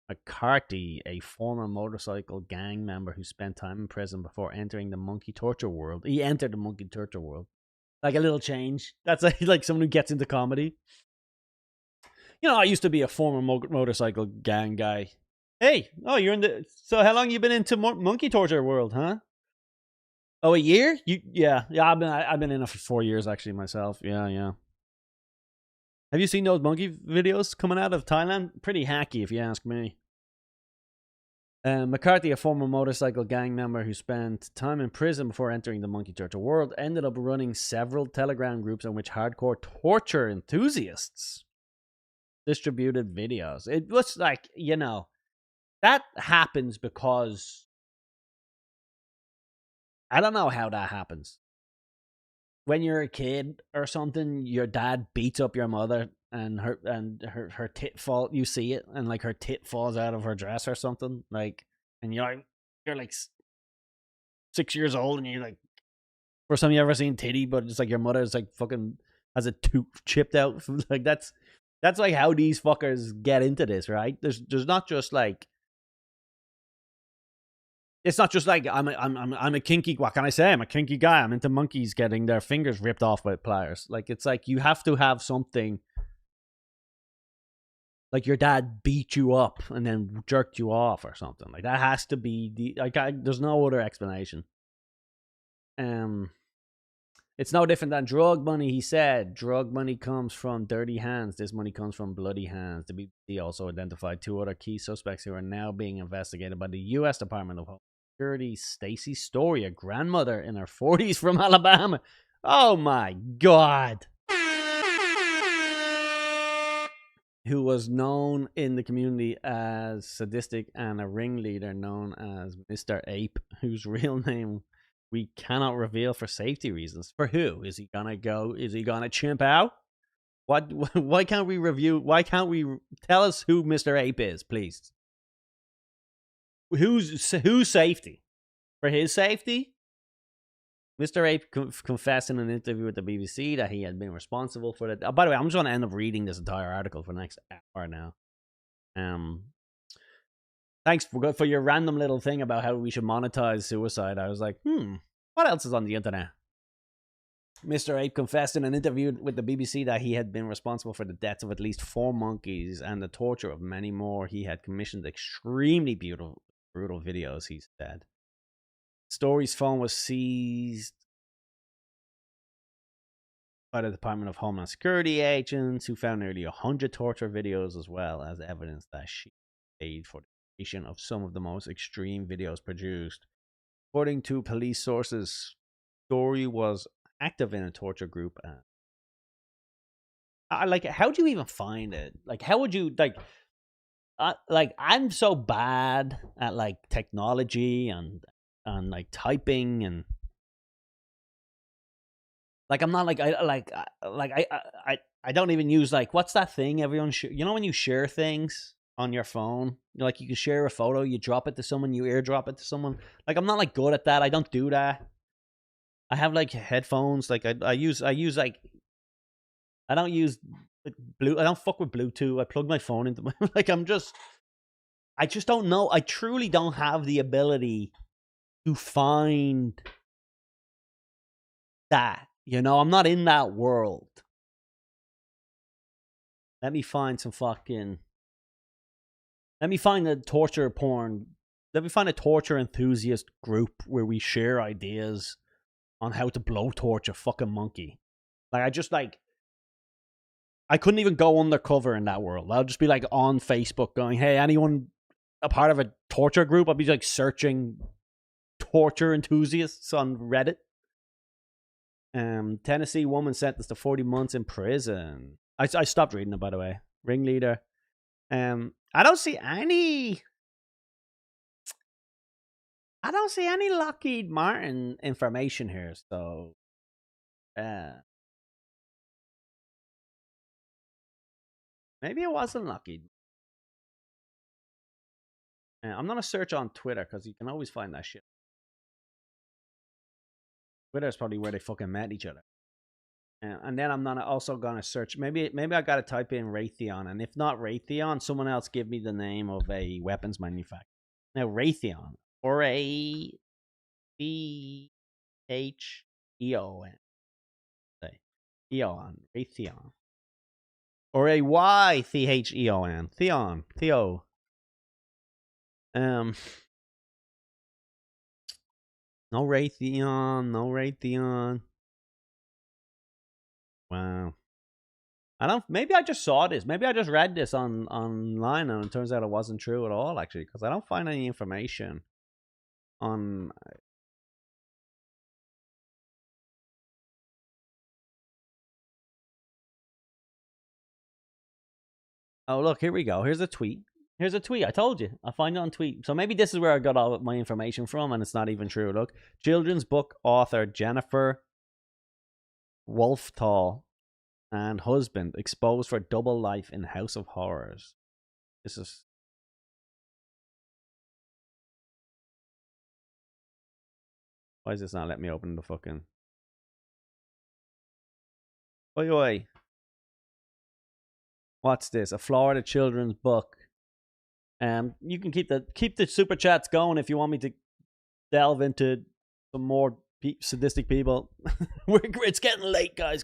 McCarthy, a former motorcycle gang member who spent time in prison before entering the monkey torture world. He entered the monkey torture world. Like a little change. That's like someone who gets into comedy. You know, I used to be a former motorcycle gang guy. Hey, oh, you're in the... So how long you been into monkey torture world, huh? Oh, a year? Yeah, I've been in it for 4 years actually myself. Yeah. Have you seen those monkey videos coming out of Thailand? Pretty hacky, if you ask me. McCarthy, a former motorcycle gang member who spent time in prison before entering the monkey torture world, ended up running several Telegram groups in which hardcore torture enthusiasts distributed videos. It was like, you know, that happens because I don't know how that happens. When you're a kid or something, your dad beats up your mother and her tit fall. You see it, and like her tit falls out of her dress or something. Like, and you're like 6 years old, and you're like, first time you ever seen titty, but it's like your mother's like fucking has a tooth chipped out. Like that's like how these fuckers get into this, right? There's not just like. It's not just like I'm a kinky. What can I say? I'm a kinky guy. I'm into monkeys getting their fingers ripped off by pliers. Like it's like you have to have something. Like your dad beat you up and then jerked you off or something. Like that has to be the like. There's no other explanation. It's no different than drug money. He said drug money comes from dirty hands. This money comes from bloody hands. The BBC also identified 2 other key suspects who are now being investigated by the U.S. Department of Homeland Security. Stacey Story, a grandmother in her 40s from Alabama. Oh my God. Who was known in the community as sadistic, and a ringleader known as Mr. Ape, whose real name we cannot reveal for safety reasons. For who? Is he gonna go? Is he gonna chimp out? What? Why can't we review? Why can't we tell us who Mr. Ape is, please? Whose safety? For his safety? Mr. Ape confessed in an interview with the BBC that he had been responsible for that. Oh, by the way, I'm just going to end up reading this entire article for the next hour now. Thanks for your random little thing about how we should monetize suicide. I was like, what else is on the internet? Mr. Ape confessed in an interview with the BBC that he had been responsible for the deaths of at least 4 monkeys and the torture of many more. He had commissioned extremely brutal videos, he said. Story's phone was seized by the Department of Homeland Security agents, who found nearly 100 torture videos, as well as evidence that she paid for the creation of some of the most extreme videos produced. According to police sources, Story was active in a torture group. Like, how do you even find it? Like, how would you like? I'm so bad at like technology and like typing, and like I'm not like I don't even use like, what's that thing everyone you know when you share things on your phone, like you can share a photo, you drop it to someone, you airdrop it to someone. Like I'm not like good at that. I don't do that. I have like headphones. Like I use like I don't use I don't fuck with Bluetooth. I plug my phone into my like. I just don't know. I truly don't have the ability to find that. You know, I'm not in that world. Let me find some fucking. Let me find a torture porn. Let me find a torture enthusiast group where we share ideas on how to blowtorch a fucking monkey. Like, I couldn't even go undercover in that world. I'll just be like on Facebook going, hey, anyone a part of a torture group? I'll be like searching torture enthusiasts on Reddit. Tennessee woman sentenced to 40 months in prison. I stopped reading it, by the way. Ringleader. I don't see any Lockheed Martin information here, so maybe it wasn't Lockheed. I'm gonna search on Twitter because you can always find that shit. Twitter's probably where they fucking met each other. And then I'm also gonna search. Maybe I gotta type in Raytheon, and if not Raytheon, someone else give me the name of a weapons manufacturer. Now Raytheon, or a B H E O N. Say Eon, Raytheon, or a Y C H E O N. Theo. No Raytheon. Wow. Maybe I just saw this. Maybe I just read this online and it turns out it wasn't true at all, actually, because I don't find any information on. Oh, look, here we go. Here's a tweet. I told you. I find it on tweet. So maybe this is where I got all of my information from and it's not even true. Look, children's book author Jennifer Wolfthal and husband exposed for double life in House of Horrors. This is. Why is this not letting me open the fucking. Oi. What's this? A Florida children's book. You can keep the super chats going if you want me to delve into some more sadistic people. It's getting late, guys.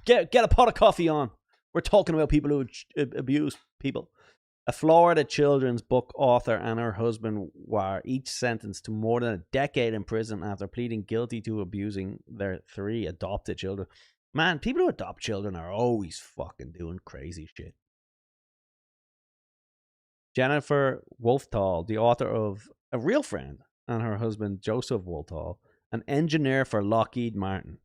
Get a pot of coffee on. We're talking about people who abuse people. A Florida children's book author and her husband were each sentenced to more than a decade in prison after pleading guilty to abusing their 3 adopted children. Man, people who adopt children are always fucking doing crazy shit. Jennifer Wolfthal, the author of A Real Friend, and her husband Joseph Wolfthal, an engineer for Lockheed Martin,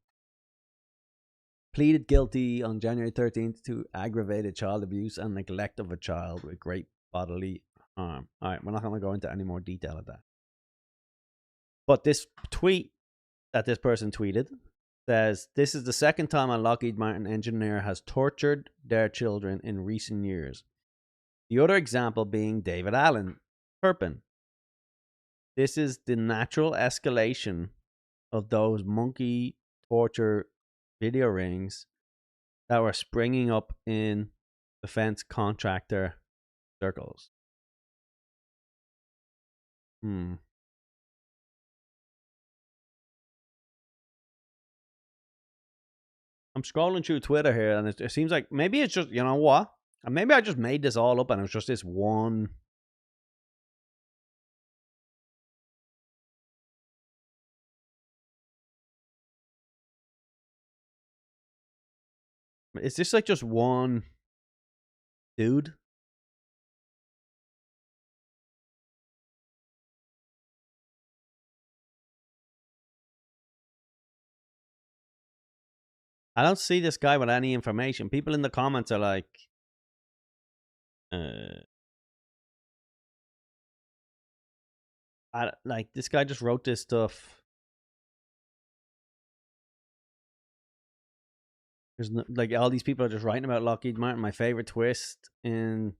pleaded guilty on January 13th to aggravated child abuse and neglect of a child with great bodily harm. All right, we're not going to go into any more detail of that. But this tweet that this person tweeted says, this is the second time a Lockheed Martin engineer has tortured their children in recent years. The other example being David Allen Turpin. This is the natural escalation of those monkey torture video rings that were springing up in defense contractor circles. I'm scrolling through Twitter here, and it seems like maybe it's just, you know what? And maybe I just made this all up, and it was just this one. Is this like just one dude? I don't see this guy with any information. People in the comments are like, like this guy just wrote this stuff. There's no, like all these people are just writing about Lockheed Martin. My favorite twist in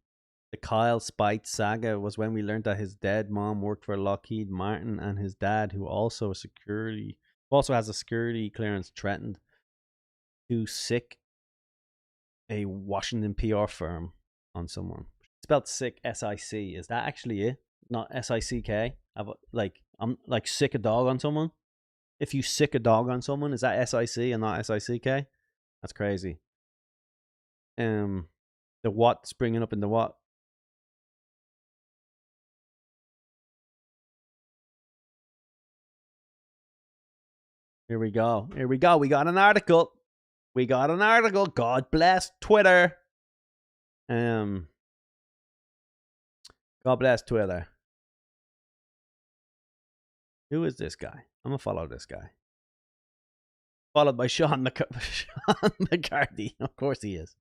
the Kyle Spite saga was when we learned that his dead mom worked for Lockheed Martin, and his dad, who also has a security clearance, threatened to sick a Washington PR firm on someone. Spelled sick, S-I-C. Is that actually it? Not S-I-C-K? I'm like sick a dog on someone. If you sick a dog on someone, is that S-I-C and not S-I-C-K? That's crazy. The what's bringing up in the what? Here we go. Here we go. We got an article. We got an article. God bless Twitter. God bless Twitter. Who is this guy? I'm gonna follow this guy. Followed by Sean McCarthy. Of course he is.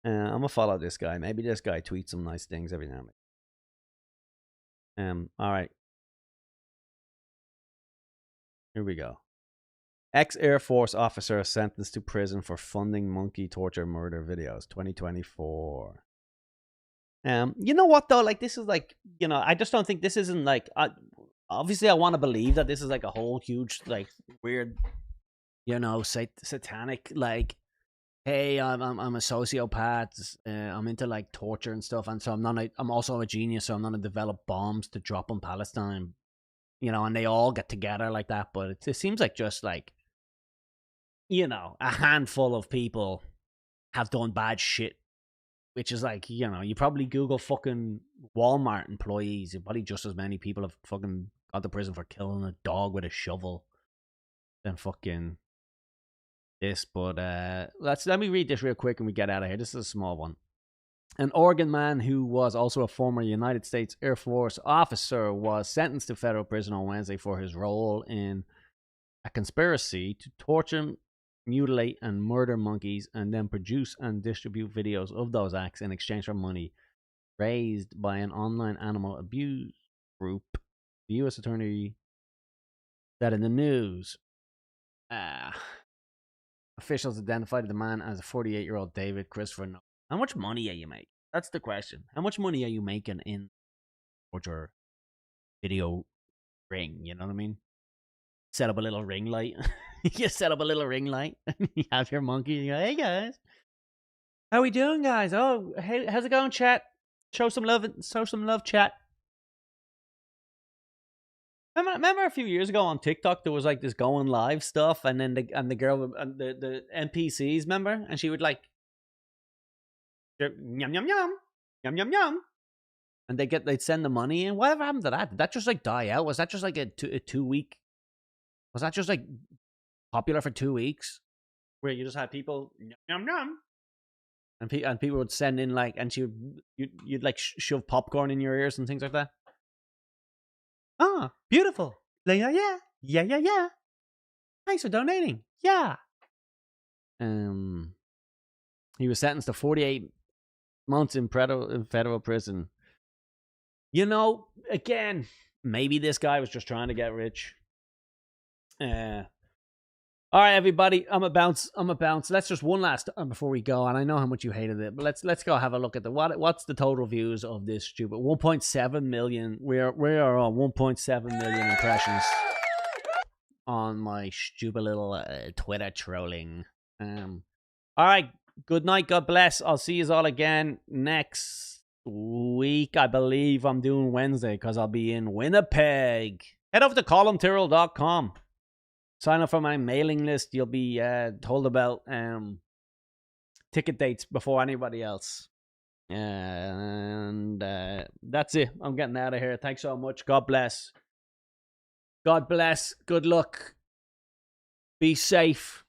I'm gonna follow this guy. Maybe this guy tweets some nice things every now and then. All right. Here we go. Ex-Air Force officer sentenced to prison for funding monkey torture murder videos, 2024. You know what though? Like, this is like, you know, I just don't think this isn't like. Obviously, I want to believe that this is like a whole huge, like, weird, you know, satanic, like, hey, I'm a sociopath. I'm into like torture and stuff, and so I'm also a genius. So I'm gonna develop bombs to drop on Palestine. You know, and they all get together like that. But it seems like just like, you know, a handful of people have done bad shit, which is like, you know, you probably Google fucking Walmart employees. Probably just as many people have fucking gone to prison for killing a dog with a shovel than fucking this. But let me read this real quick and we get out of here. This is a small one. An Oregon man who was also a former United States Air Force officer was sentenced to federal prison on Wednesday for his role in a conspiracy to torture, mutilate, and murder monkeys and then produce and distribute videos of those acts in exchange for money raised by an online animal abuse group. The U.S. attorney said in the news. Officials identified the man as a 48-year-old David Christopher. How much money are you making? That's the question. How much money are you making in your video ring? You know what I mean? Set up a little ring light. You set up a little ring light. You have your monkey. And you go, hey guys, how we doing, guys? Oh, hey, how's it going, chat? Show some love, chat. Remember a few years ago on TikTok there was like this going live stuff, and then the girl and the NPCs, remember, and she would like. Yum yum yum, yum yum yum, and they'd send the money in. Whatever happened to that? Did that just like die out? Was that just like a 2 week? Was that just like popular for 2 weeks, where you just had people yum yum yum, and people would send in like, and you'd like shove popcorn in your ears and things like that. Ah, beautiful. Yeah. Thanks for donating. Yeah. He was sentenced to 48 months in federal prison. You know, again, maybe this guy was just trying to get rich. All right, everybody, I'm a bounce. Let's just one last before we go, and I know how much you hated it, but let's go have a look at what's the total views of this stupid 1.7 million. We are on 1.7 million impressions on my stupid little Twitter trolling. All right. Good night. God bless. I'll see you all again next week. I believe I'm doing Wednesday because I'll be in Winnipeg. Head over to columntyrrell.com. Sign up for my mailing list. You'll be told about ticket dates before anybody else. And that's it. I'm getting out of here. Thanks so much. God bless. God bless. Good luck. Be safe.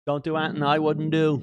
Don't do anything I wouldn't do.